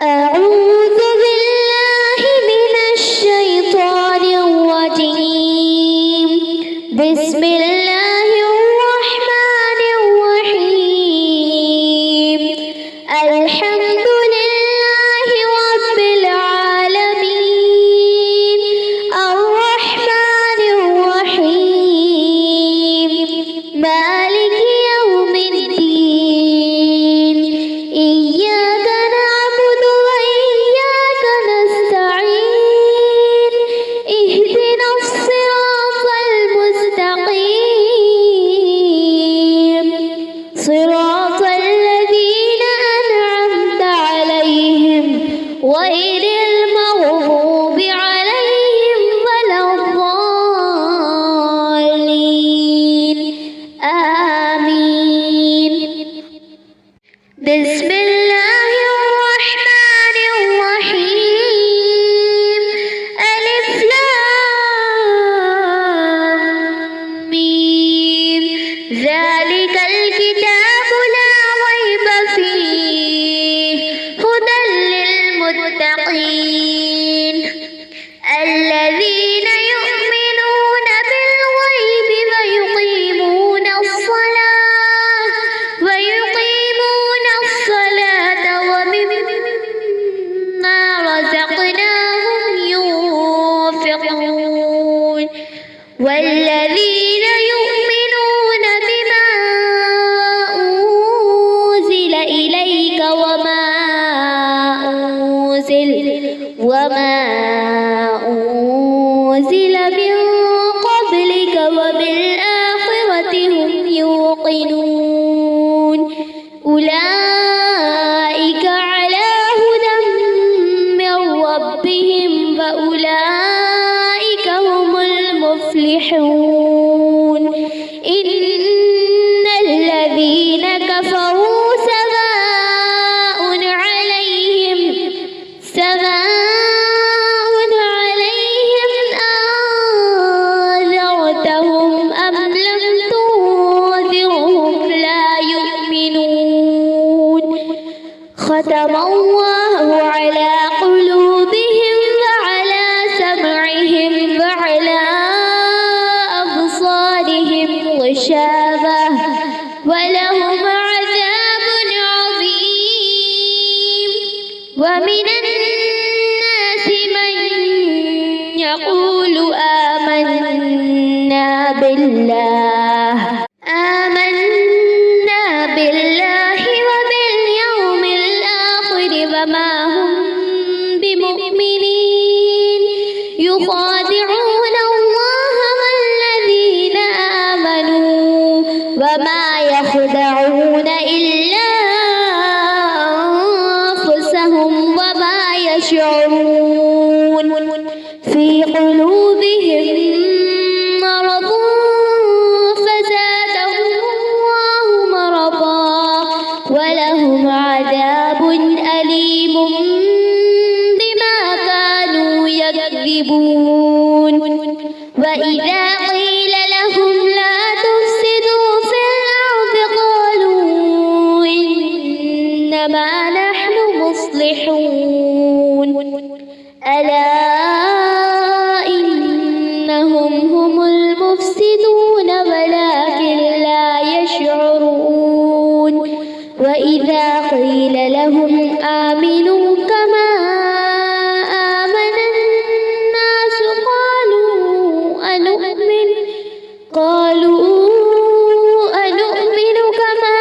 أعوذ بالله من الشيطان الرجيم. بسم الله الرحمن الرحيم. الحمد لله رب العالمين الرحمن الرحيم مالك يوم الدين. إياك نعبد وإياك نستعين. اهدنا الصراط المستقيم صراط الذين أنعمت عليهم غير المغضوب عليهم ولا الضالين. آمين. بسم الله الرحمن الرحيم. ألف لام ميم. ذلك الكتاب لا ريب فيه هدى للمتقين الذين يؤمنون بالغيب ويقيمون الصلاة ومما رزقناهم ينفقون والذين يؤمنون بما أنزل إليك وما أنزل من قبلك وبالآخرة هم يوقنون أولئك على هدى من ربهم وأولئك هم المفلحون. إن الذين كفروا سواء عليهم أنذرتهم أم لم تنذرهم لا يؤمنون. ختم الله على قلوبهم وعلى سمعهم وعلى أبصارهم غشاوة ولهم عذاب عظيم. ومن الناس من يقول آمنا بالله وباليوم الآخر وما هم بمؤمنين. يخادعون الله والذين آمنوا وما يخدعون إلا أنفسهم وما يشعرون. في قلوبهم مرض فزادهم الله مرضا ولهم عذاب أليم بما كانوا يكذبون. وإذا قيل لهم لا تفسدوا في الأرض قالوا إنما نحن مصلحون. ألا إنهم هم المفسدون ولكن لا يشعرون. وإذا قيل لهم آمنوا كما آمن الناس أنؤمن كما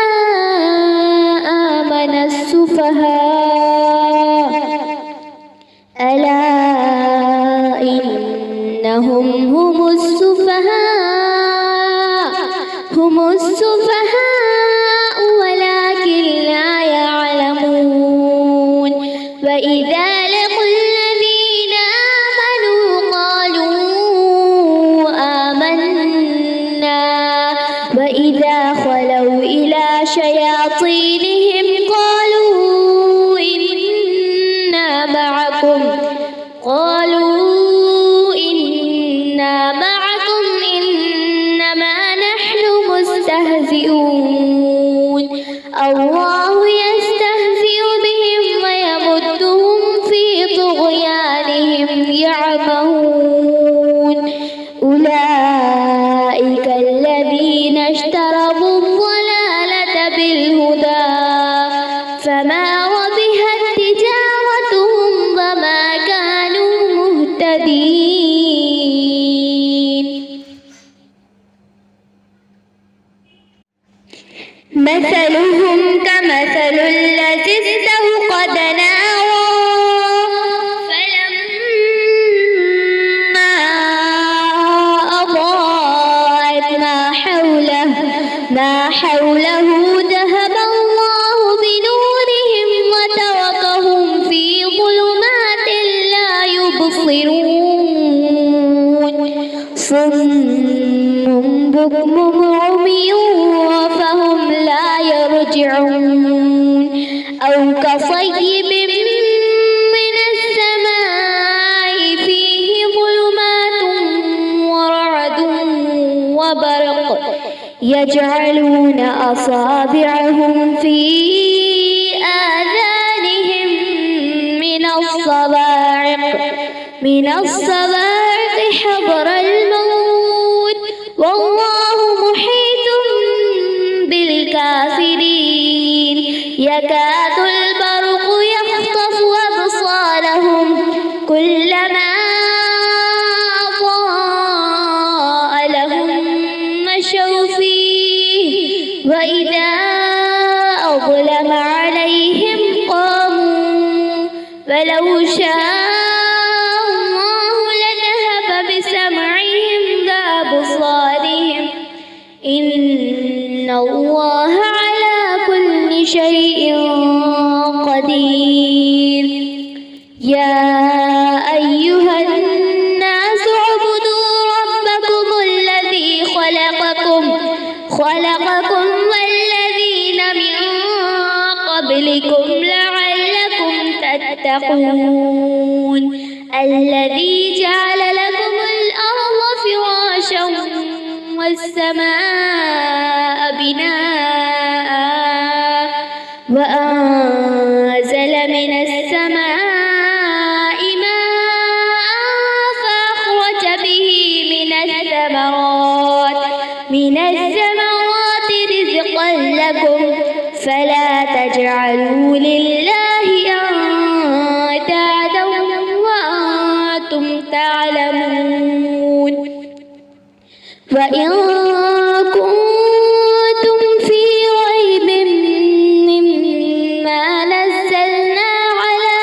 آمن السفهاء. ألا إنهم هم السفهاء ولكن لا يعلمون. وإذا لقوا الذين آمنوا قالوا آمنا وإذا خلوا إلى شياطينهم قالوا إنا معكم إنما نحن مستهزئون. الله يستهزئ بهم ويمدهم ربحت تجارتهم وما كانوا مهتدين. مثلهم كمثل الذي استوقد نارا فلما أضاءت ما حوله ذهب الله بنورهم وتركهم في ظلمات لا يبصرون. صم بكم عمي فهم لا يرجعون. أو كصيب من السماء فيه ظلمات ورعد وبرق يجعلون أصابعهم في آذانهم من الصواعق حذر الموت والله محيط بالكافرين. يكاد البرق يخطف أبصارهم كلما أضاء لهم مشوا فيه وإذا أظلم عليهم قاموا ولو شاء الله لذهب بسمعهم وأبصارهم إن الله على كل شيء قدير. يا أيها الناس اعبدوا ربكم الذي خلقكم والذين من قبلكم لعلكم تتقون. الذي جعل لكم الأرض فراشا والسماء بناء وأنزل من السماء ماء فأخرج به من الثمرات رزقا لكم فلا تجعلوا لله أندادا وأنتم تعلمون. وإن كنتم في ريب مما نزلنا على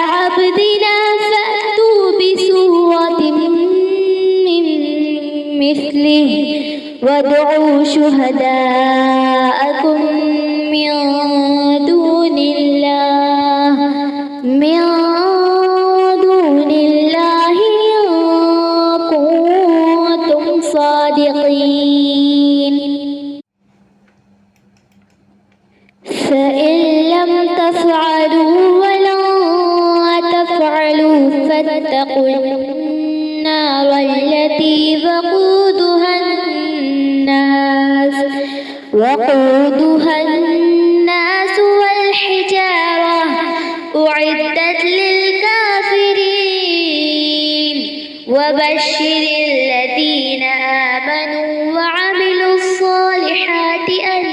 عبدنا فأتوا بسورة من مثله وادعوا شهداءكم من دون الله صادقين. فإن لم تفعلوا ولن تفعلوا فاتقوا النار التي وقودها الناس والحجارة أعدت للكافرين. وبشر الذين آمنوا وعملوا الصالحات أن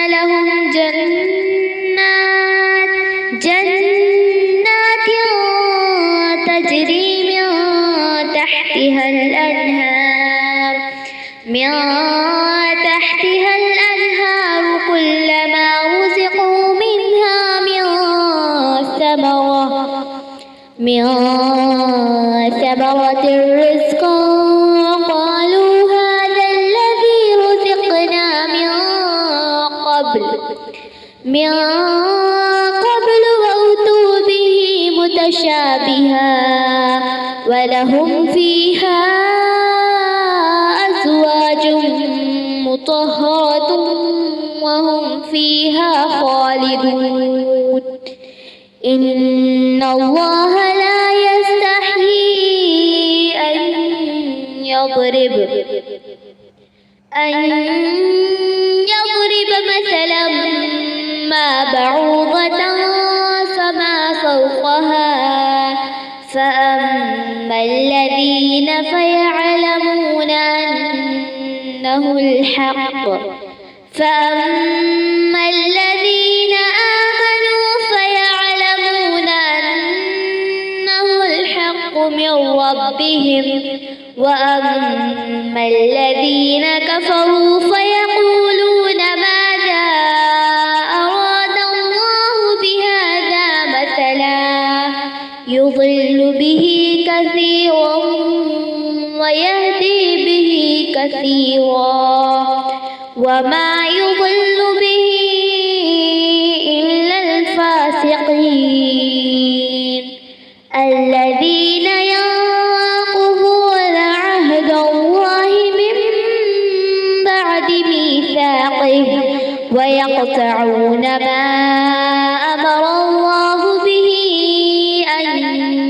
لهم جنات تجري من تحتها الأنهار كلما رزقوا منها من ثمرة رزقا قالوا هذا الذي رزقنا من قبل وأتوا به متشابها ولهم فيها أزواج مطهرة وهم فيها خالدون. إن الله لا يستحيي أن يضرب مثلا ما بعوضة فما فوقها فأما الذين فيعلمون أنه الحق فأما الذين آمنوا فيعلمون أنه الحق من ربهم وأما الذين كفروا فيقولون ماذا أراد الله بهذا مثلا يضل به كثيرا ويهدي به كثيرا وما يضل به إلا الفاسقين الذين ينقضون عهد الله من بعد ميثاقه ويقطعون ما أمر الله به أن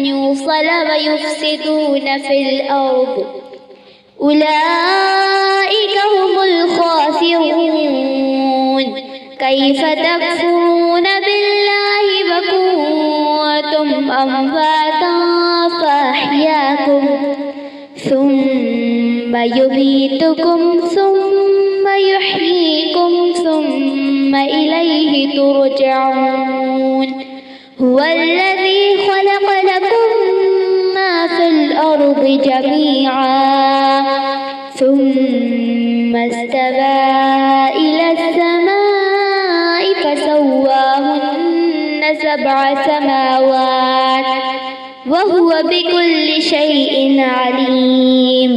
يوصل ويفسدون في الأرض أولئك هم الخاسرون كيف تكفرون بالله وكنتم أمواتا فأحياكم ثم يميتكم ثم يحييكم ثم إليه ترجعون هو الذي خلق لكم ما في الأرض جميعا ثم استوى إلى السماء فسواهن 7 سماوات وهو بكل شيء عليم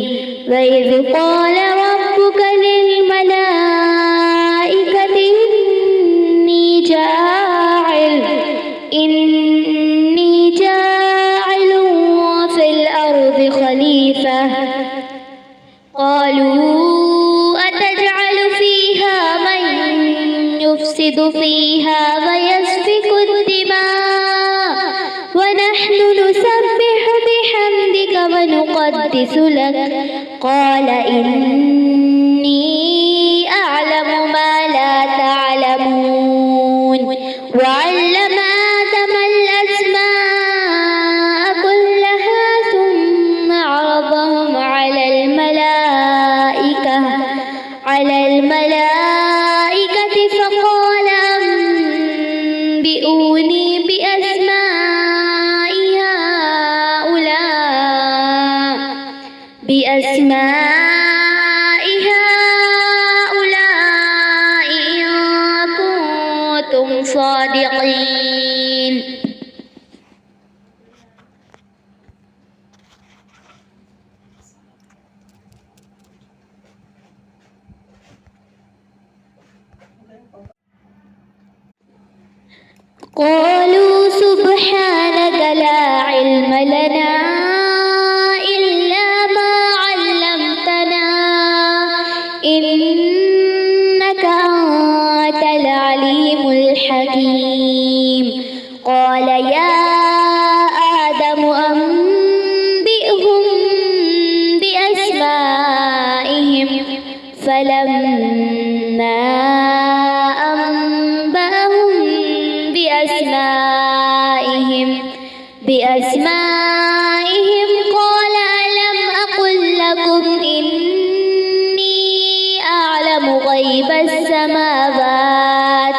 وإذ قال ربك للملائكة إني جاعل في الأرض خليفة قالوا أتجعل فيها من يفسد فيها ويسفك الدماء ونحن نسبح بحمدك ونقدس لك قال إني أعلم ما لا تعلمون وعلم آدم الأسماء كلها ثم عرضهم على الملائكة فقال أنبئوني بأسماء هؤلاء إن كنتم صادقين قالوا سبحانك لا علم لنا إلا ما علمتنا إنك أنت العليم الحكيم قال يا آدم أنبئهم بأسمائهم فلما أنبأهم بأسمائهم قال ألم أقل لكم إني أعلم غيب السماوات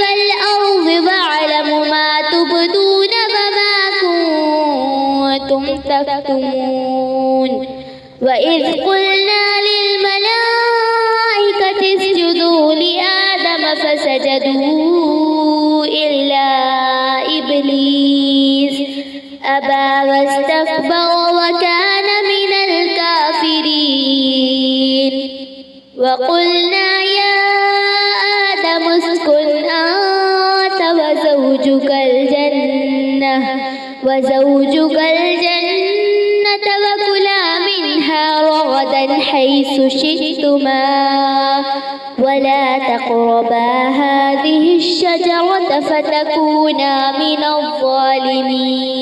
والأرض وأعلم ما تبدون وما كنتم تكتمون وإذ قلنا للملائكة اسجدوا لآدم فسجدوا إلا إبليس أبى واستكبر وكان من الكافرين وقلنا يا آدم اسكن أنت وزوجك الجنة وكلا منها رغدا حيث شئتما ولا تقربا هذه الشجرة فتكونا من الظالمين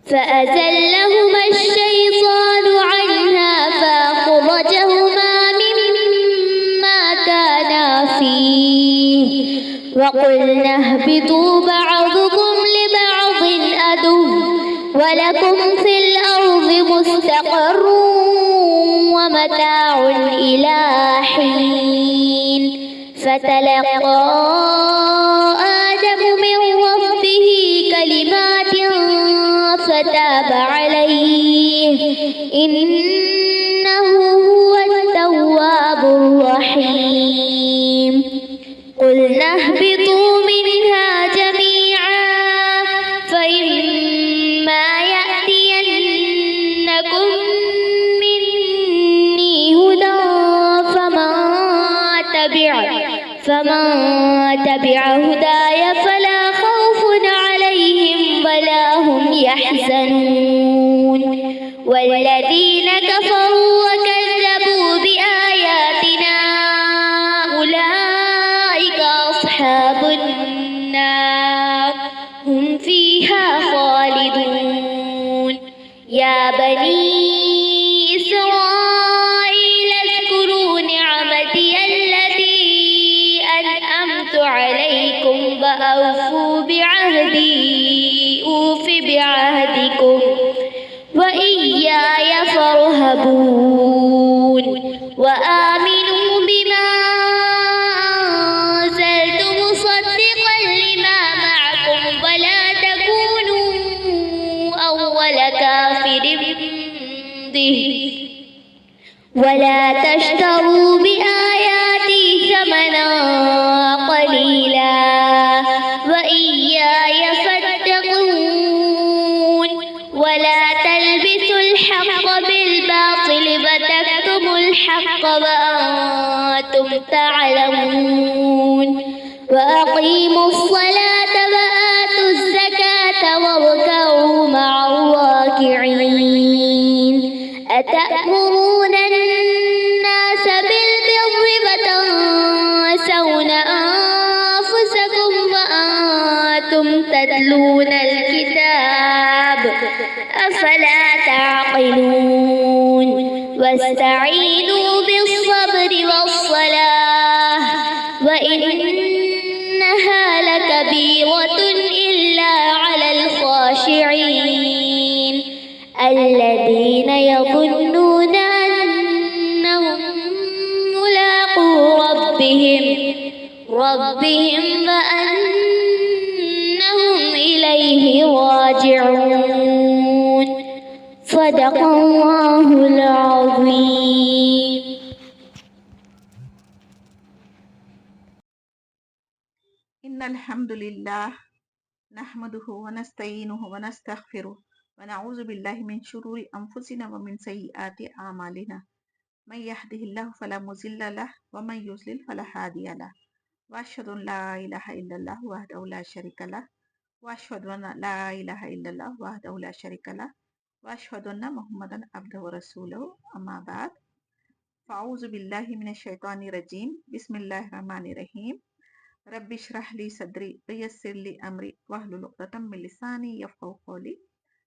فأزلهما الشيطان عنها فأخرجهما مما كانا فيه وقلنا اهبطوا بعضكم لبعض عدو ولكم في الأرض مستقر مستقر ومتاع إلى حين فتلقى آدم من ربه كلمات فتاب عليه إنه هو التواب الرحيم قلنا اهبطوا منها جميعا فإما يأتينكم مني هدى فمن تبع هداي فلا خوف عليهم ولا هم يحزنون والذين كفروا وكذبوا بآياتنا أولئك أصحاب النار هم فيها خالدون يا بني إسرائيل اذكروا نعمتي التي أنعمت عليكم وأوفوا بعهدي أوف بعهدكم وإياي فارهبون وآمنوا بما أنزلت مصدقا لما معكم ولا تكونوا أول كافر به ولا تشتروا بآياتي ثمنا قليلا وإياي فاتقون ولا تلبسوا الحق بالباطل وتكتموا الحق وأنتم تعلمون وأقيموا الصلاة وآتوا الزكاة واركعوا مع الراكعين أتأمرون الناس بالبر وتنسون أنفسكم وأنتم تتلون الكتاب أفلا تعقلون واستعينوا بالصبر والصلاة وإنها لكبيرة إلا على الخاشعين الذين يظنون أنهم ملاقو ربهم وأنهم إليه راجعون صدق الله العظيم. إن الحمد لله نحمده ونستعينه ونستغفره ونعوذ بالله من شرور أنفسنا ومن سيئات أعمالنا من يهده الله فلا مضل له ومن يضلل فلا هادي له وأشهد أن لا إله إلا الله وحده لا شريك له وأشهد أن لا إله إلا الله وحده لا شريك له وأشهد أن محمدا عبده ورسوله أما بعد فأعوذ بالله من الشيطان الرجيم بسم الله الرحمن الرحيم رب اشرح لي صدري ويسر لي أمري واحلل عقدة من لساني يفقهوا قولي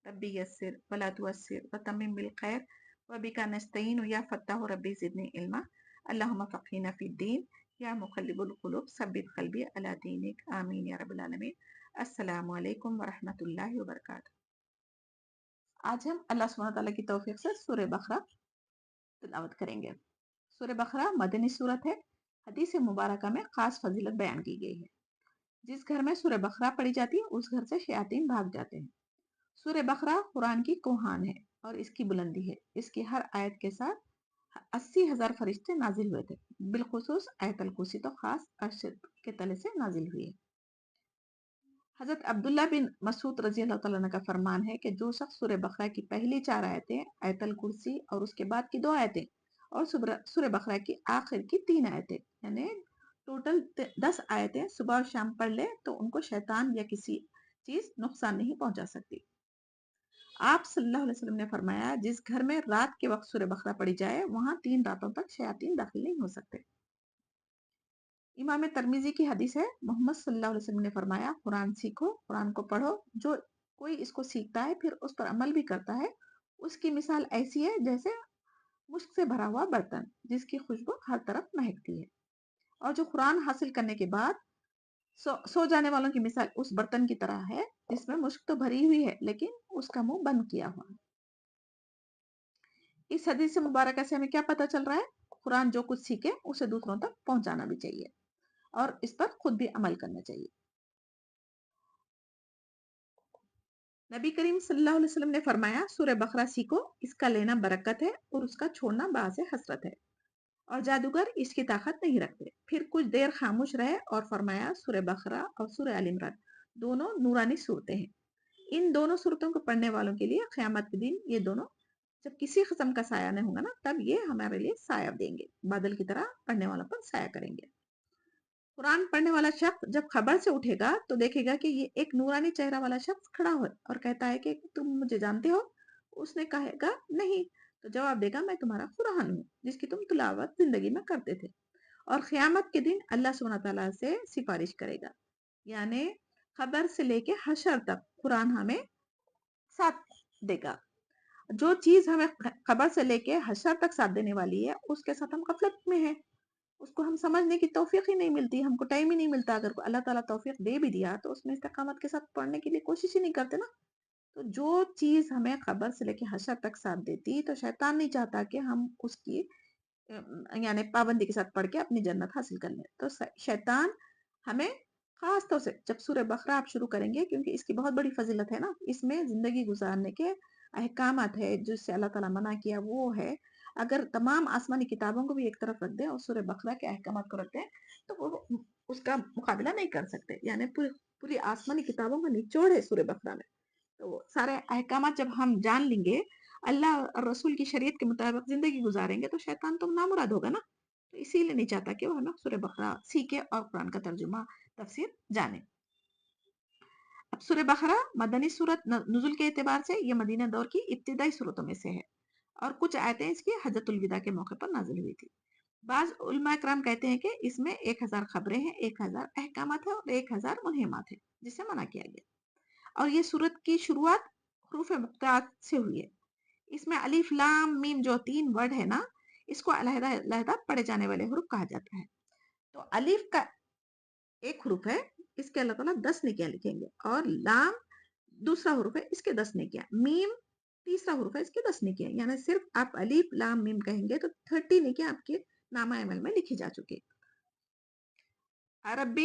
ربي يسر ولا تعسر وتمم بالخير وبك نستعين يا فتاح ربي زدني علما اللهم فقهنا في الدين یا مقلب القلوب ثبت قلبی علی دینک آمین یا رب العالمین. السلام علیکم ورحمۃ اللہ وبرکاتہ. آج ہم اللہ سبحانہ تعالیٰ کی توفیق سے سورہ بقرہ تلاوت کریں گے. سورہ بقرہ مدنی سورت ہے. حدیث مبارکہ میں خاص فضیلت بیان کی گئی ہے. جس گھر میں سورہ بقرہ پڑھی جاتی ہے اس گھر سے شیاطین بھاگ جاتے ہیں. سورہ بقرہ قرآن کی کوہان ہے اور اس کی بلندی ہے. اس کی ہر آیت کے ساتھ 80,000 فرشتے نازل ہوئے تھے. بالخصوص آیت الکرسی تو خاص عرش کے تلے سے نازل ہوئی ہے. حضرت عبداللہ بن مسعود رضی اللہ تعالیٰ عنہ کا فرمان ہے کہ جو شخص سورہ بقرہ کی پہلی 4 آیتیں، آیت الکرسی اور اس کے بعد کی 2 آیتیں اور سورہ بقرہ کی آخر کی 3 آیتیں یعنی ٹوٹل 10 آیتیں صبح اور شام پڑھ لے تو ان کو شیطان یا کسی چیز نقصان نہیں پہنچا سکتی. آپ صلی اللہ علیہ وسلم نے فرمایا جس گھر میں رات کے وقت سورہ بقرہ پڑھی جائے وہاں 3 راتوں تک شیاطین داخل نہیں ہو سکتے. امام ترمذی کی حدیث ہے محمد صلی اللہ علیہ وسلم نے فرمایا قرآن سیکھو، قرآن کو پڑھو. جو کوئی اس کو سیکھتا ہے پھر اس پر عمل بھی کرتا ہے اس کی مثال ایسی ہے جیسے مشک سے بھرا ہوا برتن جس کی خوشبو ہر طرف مہکتی ہے. اور جو قرآن حاصل کرنے کے بعد سو جانے والوں کی مثال اس برتن کی طرح ہے جس میں مشک تو بھری ہوئی ہے لیکن اس کا منہ بند کیا ہوا ہے. اس حدیث مبارکہ سے ہمیں کیا پتہ چل رہا ہے؟ قرآن جو کچھ سیکھے اسے دوسروں تک پہنچانا بھی چاہیے اور اس پر خود بھی عمل کرنا چاہیے۔ نبی کریم صلی اللہ علیہ وسلم نے فرمایا سورہ بقرہ سیکھو، اس کا لینا برکت ہے اور اس کا چھوڑنا باعث حسرت ہے، اور جادوگر اس کی طاقت نہیں رکھتے۔ پھر کچھ دیر خاموش رہے اور فرمایا سورہ بقرہ اور سورہ آل عمران دونوں نورانی صورتیں ہیں، ان دونوں صورتوں کو پڑھنے والوں کے لیے قیامت کے دن یہ دونوں جب کسی قسم کا سایہ نہیں ہوگا نا، تب یہ ہمارے لیے سایہ دیں گے، بادل کی طرح پڑھنے والوں پر سایہ کریں گے۔ قرآن پڑھنے والا شخص جب خبر سے اٹھے گا تو دیکھے گا کہ یہ ایک نورانی چہرہ والا شخص کھڑا ہو اور کہتا ہے کہ تم مجھے جانتے ہو؟ اس نے کہے گا نہیں، تو جواب دے گا میں تمہارا قرآن ہوں جس کی تم تلاوت زندگی میں کرتے تھے، اور قیامت کے دن اللہ سبحانہ تعالیٰ سے سفارش کرے گا، یعنی خبر سے لے کے حشر تک قرآن ہمیں ساتھ دے گا۔ جو چیز ہمیں خبر سے لے کے حشر تک ساتھ دینے والی ہے اس کے ساتھ ہم غفلت میں ہیں، اس کو ہم سمجھنے کی توفیق ہی نہیں ملتی، ہم کو ٹائم ہی نہیں ملتا۔ اگر اللہ تعالیٰ توفیق دے بھی دیا تو اس میں استقامت کے ساتھ پڑھنے کے لیے کوشش ہی نہیں کرتے نا۔ تو جو چیز ہمیں خبر سے لے کے حشر تک ساتھ دیتی تو شیطان نہیں چاہتا کہ ہم اس کی یعنی پابندی کے ساتھ پڑھ کے اپنی جنت حاصل کر لیں۔ تو شیطان ہمیں خاص طور سے جب سورہ بقرہ آپ شروع کریں گے، کیونکہ اس کی بہت بڑی فضیلت ہے نا، اس میں زندگی گزارنے کے احکامات ہے، جس سے اللہ تعالیٰ منع کیا وہ ہے۔ اگر تمام آسمانی کتابوں کو بھی ایک طرف رکھ دیں اور سورہ بقرہ کے احکامات کو رکھ دیں تو وہ اس کا مقابلہ نہیں کر سکتے، یعنی پوری آسمانی کتابوں کا نچوڑ ہے سورہ بقرہ میں۔ تو سارے احکامات جب ہم جان لیں گے، اللہ اور رسول کی شریعت کے مطابق زندگی گزاریں گے، تو شیطان تو نامراد ہوگا نا۔ تو اسی لیے نہیں چاہتا کہ وہ ہمیں سورہ بقرہ سیکھے اور قرآن کا ترجمہ تفسیر جانے۔ اب سورہ بقرہ مدنی سورت نزول کے اعتبار سے یہ مدینہ دور کی ابتدائی سورتوں میں سے ہے، اور کچھ آیتیں اس کی حجۃ الوداع کے موقع پر نازل ہوئی تھی۔ بعض علماء اکرام کہتے ہیں کہ اس میں 1000 خبریں ہیں، 1000 احکامات ہیں اور 1000 منہمات ہیں جسے منع کیا گیا، اور یہ سورت کی شروعات حروف مقطعات سے ہوئی ہے۔ اس میں الف لام میم جو 3 ورڈ ہے نا، اس کو علیحدہ علیحدہ پڑھے جانے والے حروف کہا جاتا ہے۔ تو الف کا ایک حروف ہے، اس کے اللہ تعالیٰ 10 نیکیاں لکھیں گے، اور لام دوسرا حروف ہے، اس کے 10 نیکیاں، میم تیسرا حروف ہے، اس کے 10 نیکیاں، یعنی صرف آپ الف لام میم کہیں گے تو 30 نیکیاں آپ کے نامہ عمل میں لکھی جا چکی۔ عرب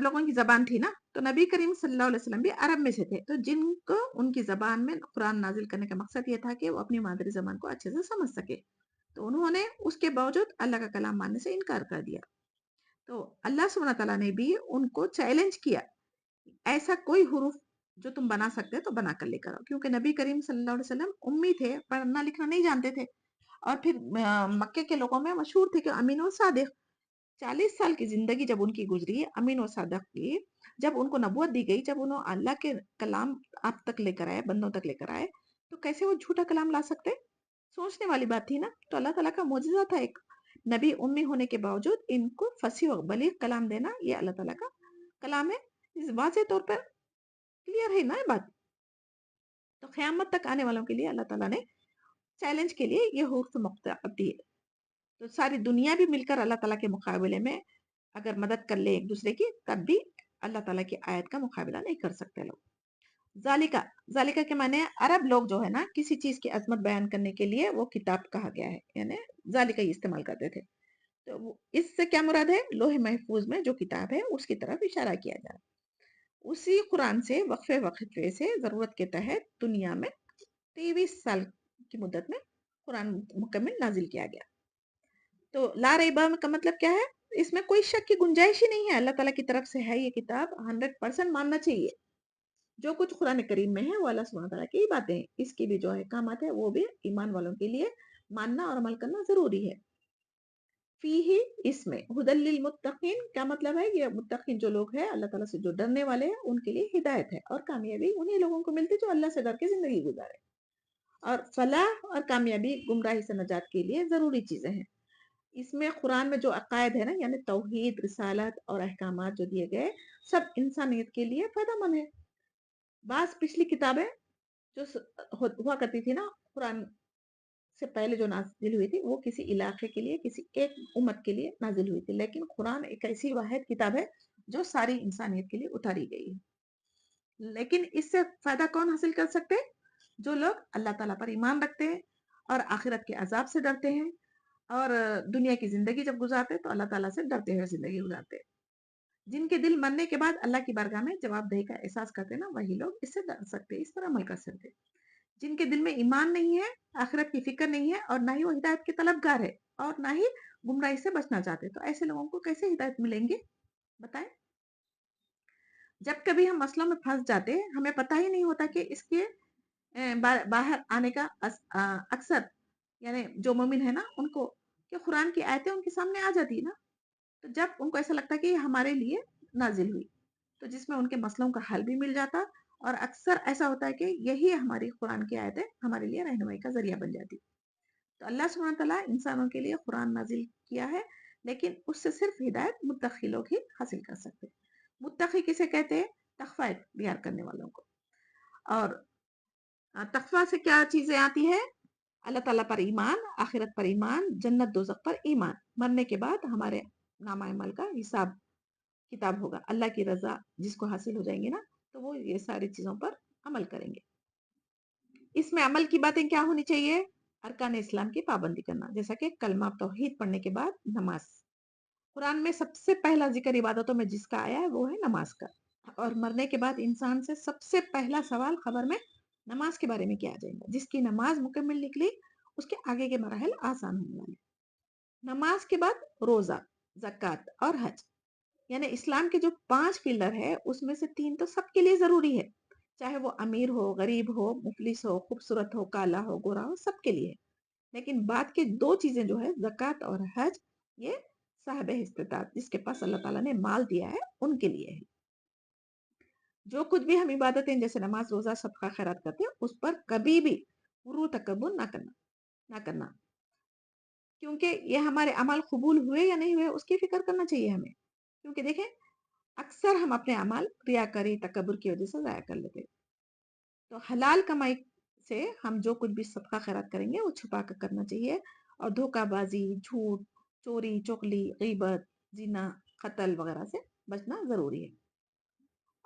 لوگوں کی زبان تھی نا، تو نبی کریم صلی اللہ علیہ وسلم بھی عرب میں سے تھے، تو جن کو ان کی زبان میں قرآن نازل کرنے کا مقصد یہ تھا کہ وہ اپنی مادری زبان کو اچھے سے سمجھ سکے، تو انہوں نے اس کے باوجود اللہ کا کلام ماننے سے انکار کر دیا۔ تو اللہ سبحانہ تعالیٰ نے بھی ان کو چیلنج کیا، ایسا کوئی حروف جو تم بنا سکتے تو بنا کر لے کر آؤ، کیونکہ نبی کریم صلی اللہ علیہ وسلم امی تھے، پڑھنا لکھنا نہیں جانتے تھے، اور پھر مکے کے لوگوں میں مشہور تھے کہ امین و صادق۔ 40 سال کی زندگی جب ان کی گزری امین و صادق کی، جب ان کو نبوت دی گئی، جب انہوں اللہ کے کلام آپ تک لے کر آئے، بندوں تک لے کر آئے، تو کیسے وہ جھوٹا کلام لا سکتے؟ سوچنے والی بات تھی نا۔ تو اللہ تعالیٰ کا معجزہ تھا، ایک نبی امی ہونے کے باوجود ان کو فصیح و بلیغ کلام دینا، یہ اللہ تعالیٰ کا کلام ہے، اس واضح طور پر کلیئر ہے نا یہ بات۔ تو قیامت تک آنے والوں کے لیے اللہ تعالیٰ نے چیلنج کے لیے یہ حروف مقطعات دی ہے۔ تو ساری دنیا بھی مل کر اللہ تعالیٰ کے مقابلے میں اگر مدد کر لے ایک دوسرے کی، تب بھی اللہ تعالیٰ کی آیت کا مقابلہ نہیں کر سکتے لوگ۔ ذالکہ کے معنی عرب لوگ جو ہے نا، کسی چیز کی عظمت بیان کرنے کے لیے وہ کتاب کہا گیا ہے، یعنی ذالکہ ہی استعمال کرتے تھے۔ تو اس سے کیا مراد ہے؟ لوح محفوظ میں جو کتاب ہے اس کی طرف اشارہ کیا جا رہا ہے۔ اسی قرآن سے وقفے سے ضرورت کے تحت دنیا میں 23 سال کی مدت میں قرآن مکمل نازل کیا گیا۔ تو لا ریبہ کا مطلب کیا ہے؟ اس میں کوئی شک کی گنجائش ہی نہیں ہے، اللہ تعالیٰ کی طرف سے ہے یہ کتاب، 100% ماننا چاہیے۔ جو کچھ قرآن کریم میں ہے وہ اللہ سبحانہ تعالیٰ کی باتیں ہیں، اس کی بھی جو احکامات ہے وہ بھی ایمان والوں کے لیے ماننا اور عمل کرنا ضروری ہے۔ فیہ، اس میں، ھدی للمتقین کیا مطلب ہے؟ یہ متقین جو لوگ ہیں، اللہ تعالیٰ سے جو ڈرنے والے ہیں، ان کے لیے ہدایت ہے اور کامیابی انہی لوگوں کو ملتی جو اللہ سے ڈر کے زندگی گزارے۔ اور فلاح اور کامیابی گمراہی سے نجات کے لیے ضروری چیزیں ہیں۔ اس میں قرآن میں جو عقائد ہے نا، یعنی توحید، رسالت اور احکامات جو دیے گئے، سب انسانیت کے لیے فائدہ مند ہے۔ بعض پچھلی کتابیں جو ہوا کرتی تھی نا، قرآن سے پہلے جو نازل ہوئی تھی، وہ کسی علاقے کے لیے، کسی ایک امت کے لیے نازل ہوئی تھی، لیکن قرآن ایک ایسی واحد کتاب ہے جو ساری انسانیت کے لیے اتاری گئی ہے۔ لیکن اس سے فائدہ کون حاصل کر سکتے؟ جو لوگ اللہ تعالیٰ پر ایمان رکھتے ہیں اور آخرت کے عذاب سے ڈرتے ہیں اور دنیا کی زندگی جب گزارتے ہیں تو اللہ تعالیٰ سے ڈرتے ہوئے زندگی گزارتے ہیں، جن کے دل مرنے کے بعد اللہ کی بارگاہ میں جواب دہی کا احساس کرتے ہیں نا، وہی لوگ اس سے ڈر سکتے، اس پر عمل کر سکتے۔ جن کے دل میں ایمان نہیں ہے، آخرت کی فکر نہیں ہے، اور نہ ہی وہ ہدایت کے طلبگار ہے اور نہ ہی گمراہی سے بچنا چاہتے، تو ایسے لوگوں کو کیسے ہدایت ملیں گے؟ بتائیں۔ جب کبھی ہم مسئلوں میں پھنس جاتے، ہمیں پتہ ہی نہیں ہوتا کہ اس کے باہر آنے کا اکثر یعنی جو مومن ہے نا ان کو کہ قرآن کی آیتیں ان کے سامنے آ جاتی نا، تو جب ان کو ایسا لگتا کہ یہ ہمارے لیے نازل ہوئی، تو جس میں ان کے مسئلوں کا حل بھی مل جاتا، اور اکثر ایسا ہوتا ہے کہ یہی ہماری قرآن کی آیتیں ہمارے لیے رہنمائی کا ذریعہ بن جاتی۔ تو اللہ سبحانہ تعالیٰ انسانوں کے لیے قرآن نازل کیا ہے، لیکن اس سے صرف ہدایت متقی لوگ ہی حاصل کر سکتے۔ متقی کسے کہتے ہیں؟ تقوی اختیار کرنے والوں کو۔ اور تقوی سے کیا چیزیں آتی ہے؟ اللہ تعالیٰ پر ایمان، آخرت پر ایمان، جنت دوزخ پر ایمان، مرنے کے بعد ہمارے نامہ عمل کا حساب کتاب ہوگا، اللہ کی رضا جس کو حاصل ہو جائیں گے نا تو وہ یہ ساری چیزوں پر عمل کریں گے۔ اس میں عمل کی باتیں کیا ہونی چاہیے؟ ارکان اسلام کی پابندی کرنا، جیسا کہ کلمہ توحید پڑھنے کے بعد نماز۔ قرآن میں سب سے پہلا ذکر عبادتوں میں جس کا آیا ہے وہ ہے نماز کا، اور مرنے کے بعد انسان سے سب سے پہلا سوال خبر میں نماز کے بارے میں کیا جائے گا۔ جس کی نماز مکمل نکلی اس کے آگے کے مراحل آسان ہونے والے۔ نماز کے بعد روزہ، زکوٰۃ اور حج، یعنی اسلام کے جو 5 پلر ہے اس میں سے 3 تو سب کے لیے ضروری ہے، چاہے وہ امیر ہو، غریب ہو، مفلس ہو، خوبصورت ہو، کالا ہو، گورا ہو، سب کے لیے۔ لیکن بعد کے 2 چیزیں جو ہے زکوٰۃ اور حج، یہ صاحب استطاعت جس کے پاس اللہ تعالیٰ نے مال دیا ہے ان کے لیے ہے۔ جو کچھ بھی ہم عبادتیں جیسے نماز، روزہ، صدقہ، خیرات کرتے ہیں اس پر کبھی بھی غرور تکبر نہ کرنا، کیونکہ یہ ہمارے عمل قبول ہوئے یا نہیں ہوئے اس کی فکر کرنا چاہیے ہمیں، کیونکہ دیکھیں اکثر ہم اپنے عمل ریاکاری، تکبر کی وجہ سے ضائع کر لیتے۔ تو حلال کمائی سے ہم جو کچھ بھی صدقہ خیرات کریں گے وہ چھپا کر کرنا چاہیے، اور دھوکہ بازی، جھوٹ، چوری، چغلی، غیبت، زنا، قتل وغیرہ سے بچنا ضروری ہے۔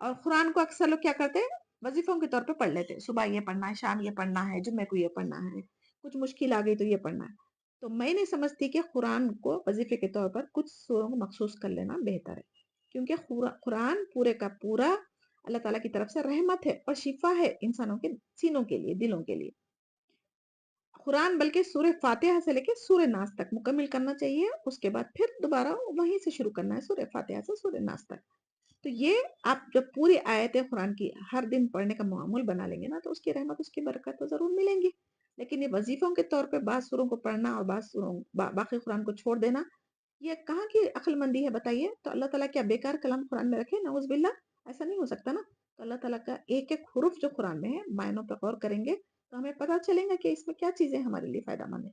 اور قرآن کو اکثر لوگ کیا کرتے ہیں؟ وظیفوں کے طور پہ پڑھ لیتے، صبح یہ پڑھنا ہے، شام یہ پڑھنا ہے، جمعے کو یہ پڑھنا ہے، کچھ مشکل آ گئی تو یہ پڑھنا ہے۔ تو میں نہیں سمجھتی کہ قرآن کو وظیفے کے طور پر کچھ سوروں کو مخصوص کر لینا بہتر ہے، کیونکہ قرآن پورے کا پورا اللہ تعالیٰ کی طرف سے رحمت ہے اور شفا ہے انسانوں کے سینوں کے لیے، دلوں کے لیے۔ قرآن بلکہ سورہ فاتحہ سے لے کے سورہ ناس تک مکمل کرنا چاہیے، اس کے بعد پھر دوبارہ وہیں سے شروع کرنا ہے، سورہ فاتحہ سے سورہ ناس تک۔ تو یہ آپ جب پوری آیتیں قرآن کی ہر دن پڑھنے کا معمول بنا لیں گے نا تو اس کی رحمت، اس کی برکت تو ضرور ملیں گی۔ لیکن یہ وظیفوں کے طور پہ بعض سوروں کو پڑھنا اور باقی قرآن کو چھوڑ دینا، یہ کہاں کی عقل مندی ہے بتائیے؟ تو اللہ تعالیٰ کیا بیکار کلام قرآن میں رکھے؟ نعوذ باللہ، ایسا نہیں ہو سکتا نا۔ تو اللہ تعالیٰ کا ایک ایک حرف جو قرآن میں ہے، معنوں پہ غور کریں گے تو ہمیں پتہ چلیں گا کہ اس میں کیا چیزیں ہمارے لیے فائدہ مند ہے۔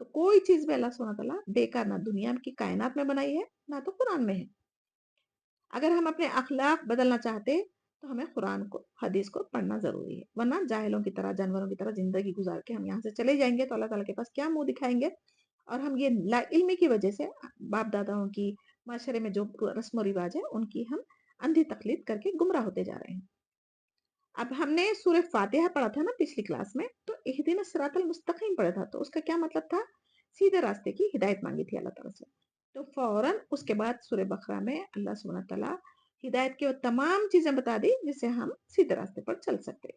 تو کوئی چیز بھی اللہ سبحانہ تعالیٰ بیکار نہ دنیا کی کائنات میں بنائی ہے نہ تو قرآن میں ہے۔ اگر ہم اپنے اخلاق بدلنا چاہتے تو ہمیں قرآن کو، حدیث کو پڑھنا ضروری ہے، ورنہ جاہلوں کی طرح، جانوروں کی طرح زندگی گزار کے ہم یہاں سے چلے جائیں گے تو اللہ تعالیٰ کے پاس کیا منہ دکھائیں گے؟ اور ہم یہ لا علمی کی وجہ سے باپ داداؤں کی، معاشرے میں جو رسم و رواج ہے ان کی ہم اندھی تقلید کر کے گمراہ ہوتے جا رہے ہیں۔ اب ہم نے سورہ فاتحہ پڑھا تھا نا پچھلی کلاس میں، تو اہدنا الصراط المستقیم پڑھا تھا، تو اس کا کیا مطلب تھا؟ سیدھے راستے کی ہدایت مانگی تھی اللہ تعالیٰ سے۔ تو فوراً اس کے بعد سورہ بقرہ میں اللہ سبحانہ تعالیٰ ہدایت کی وہ تمام چیزیں بتا دی جس سے ہم سیدھے راستے پر چل سکتے۔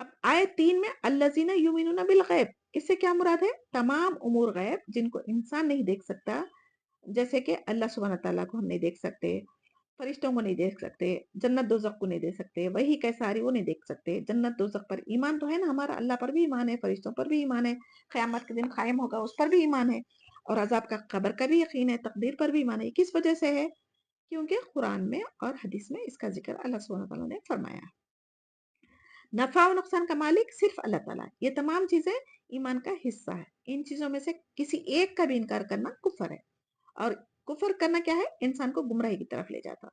اب آیت 3 میں الذین یؤمنون بالغیب، اس سے کیا مراد ہے؟ تمام امور غیب جن کو انسان نہیں دیکھ سکتا، جیسے کہ اللہ سبحانہ تعالیٰ کو ہم نہیں دیکھ سکتے، فرشتوں کو نہیں دیکھ سکتے، جنت دوزخ کو نہیں دیکھ سکتے، وہی کیساری وہ نہیں دیکھ سکتے۔ جنت دوزخ پر ایمان تو ہے نا ہمارا، اللہ پر بھی ایمان ہے، فرشتوں پر بھی ایمان ہے، قیامت کے دن قائم ہوگا اس پر بھی ایمان ہے، اور عذاب کا قبر کا بھی یقین ہے، تقدیر پر بھی ایمان ہے۔ کس وجہ سے ہے؟ کیونکہ قرآن میں اور حدیث میں اس کا ذکر اللہ سبحانہ تعالیٰ نے فرمایا ہے۔ نفع و نقصان کا مالک صرف اللہ تعالیٰ ہے۔ یہ تمام چیزیں ایمان کا حصہ ہے، ان چیزوں میں سے کسی ایک کا بھی انکار کرنا کفر ہے، اور کفر کرنا کیا ہے؟ انسان کو گمراہی کی طرف لے جاتا۔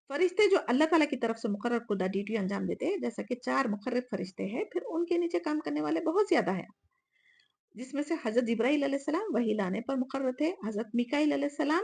فرشتے جو اللہ تعالیٰ کی طرف سے مقرر کردہ ڈیوٹی انجام دیتے ہیں، جیسا کہ 4 مقرر فرشتے ہیں، پھر ان کے نیچے کام کرنے والے بہت زیادہ ہیں، جس میں سے حضرت جبرائیل علیہ السلام وحی لانے پر مقرر تھے، حضرت میکائیل علیہ السلام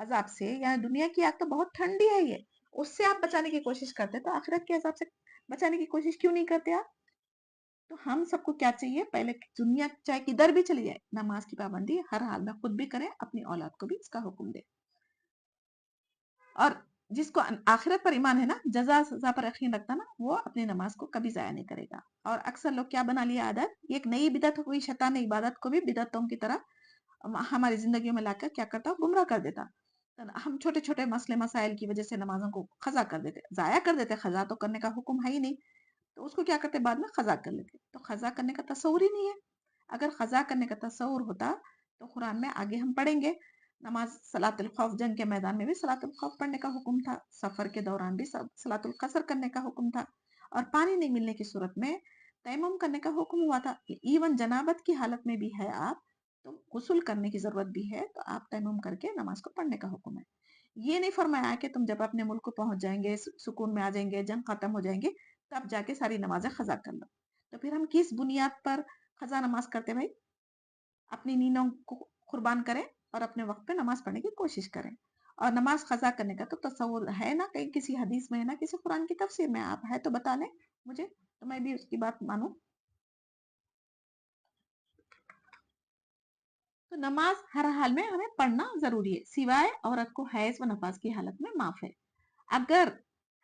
عذاب سے، یا دنیا کی آگ تو بہت ٹھنڈی ہے یہ، اس سے آپ بچانے کی کوشش کرتے تو آخرت کے عذاب سے بچانے کی کوشش کیوں نہیں کرتے آپ؟ تو ہم سب کو کیا چاہیے، پہلے دنیا چاہے کدھر بھی چلی جائے، نماز کی پابندی ہر حال میں خود بھی کریں، اپنی اولاد کو بھی اس کا حکم دے. اور جس کو آخرت پر ایمان ہے نا، جزا سزا پر یقین رکھتا نا، وہ اپنی نماز کو کبھی ضائع نہیں کرے گا. اور اکثر لوگ کیا بنا لیا عادت، ایک نئی بدعت ہوئی، شیطان نے عبادت کو بھی بدعتوں کی طرح ہماری زندگیوں میں لا کر کیا کرتا، گمراہ کر دیتا. ہم چھوٹے چھوٹے مسئلے مسائل کی وجہ سے نمازوں کو قضا کر دیتے، ضائع کر دیتے. قضا تو کرنے کا حکم ہے ہی نہیں، تو اس کو کیا کرتے، بعد میں قضا کر لیتے. تو قضا کرنے کا تصور ہی نہیں ہے. اگر قضا کرنے کا تصور ہوتا تو قرآن میں آگے ہم پڑھیں گے، نماز صلاۃ الخوف، جنگ کے میدان میں بھی صلاۃ الخوف پڑھنے کا حکم تھا، سفر کے دوران بھی صلاۃ القصر کرنے کا حکم تھا، اور پانی نہیں ملنے کی صورت میں تیمم کرنے کا حکم ہوا تھا. ایون جنابت کی حالت میں بھی ہے آپ تو غسل کرنے کی ضرورت بھی ہے، تو آپ تیمم کر کے نماز کو پڑھنے کا حکم ہے. یہ نہیں فرمایا کہ تم جب اپنے ملک کو پہنچ جائیں گے، سکون میں آ جائیں گے، جنگ ختم ہو جائیں گے، تب جا کے ساری نمازیں قضا کر لو. تو پھر ہم کس بنیاد پر قضا نماز کرتے بھائی؟ اپنی نیندوں کو قربان کریں اور اپنے وقت پہ نماز پڑھنے کی کوشش کریں. اور نماز قضا کرنے کا تو تصور ہے نا، کہیں کسی حدیث میں ہے نا، کسی قرآن کی تفسیر میں، آپ ہے تو بتا لیں مجھے، تو میں بھی اس کی بات مانوں. تو نماز ہر حال میں ہمیں پڑھنا ضروری ہے، سوائے عورت کو حیض و نفاس کی حالت میں معاف ہے. اگر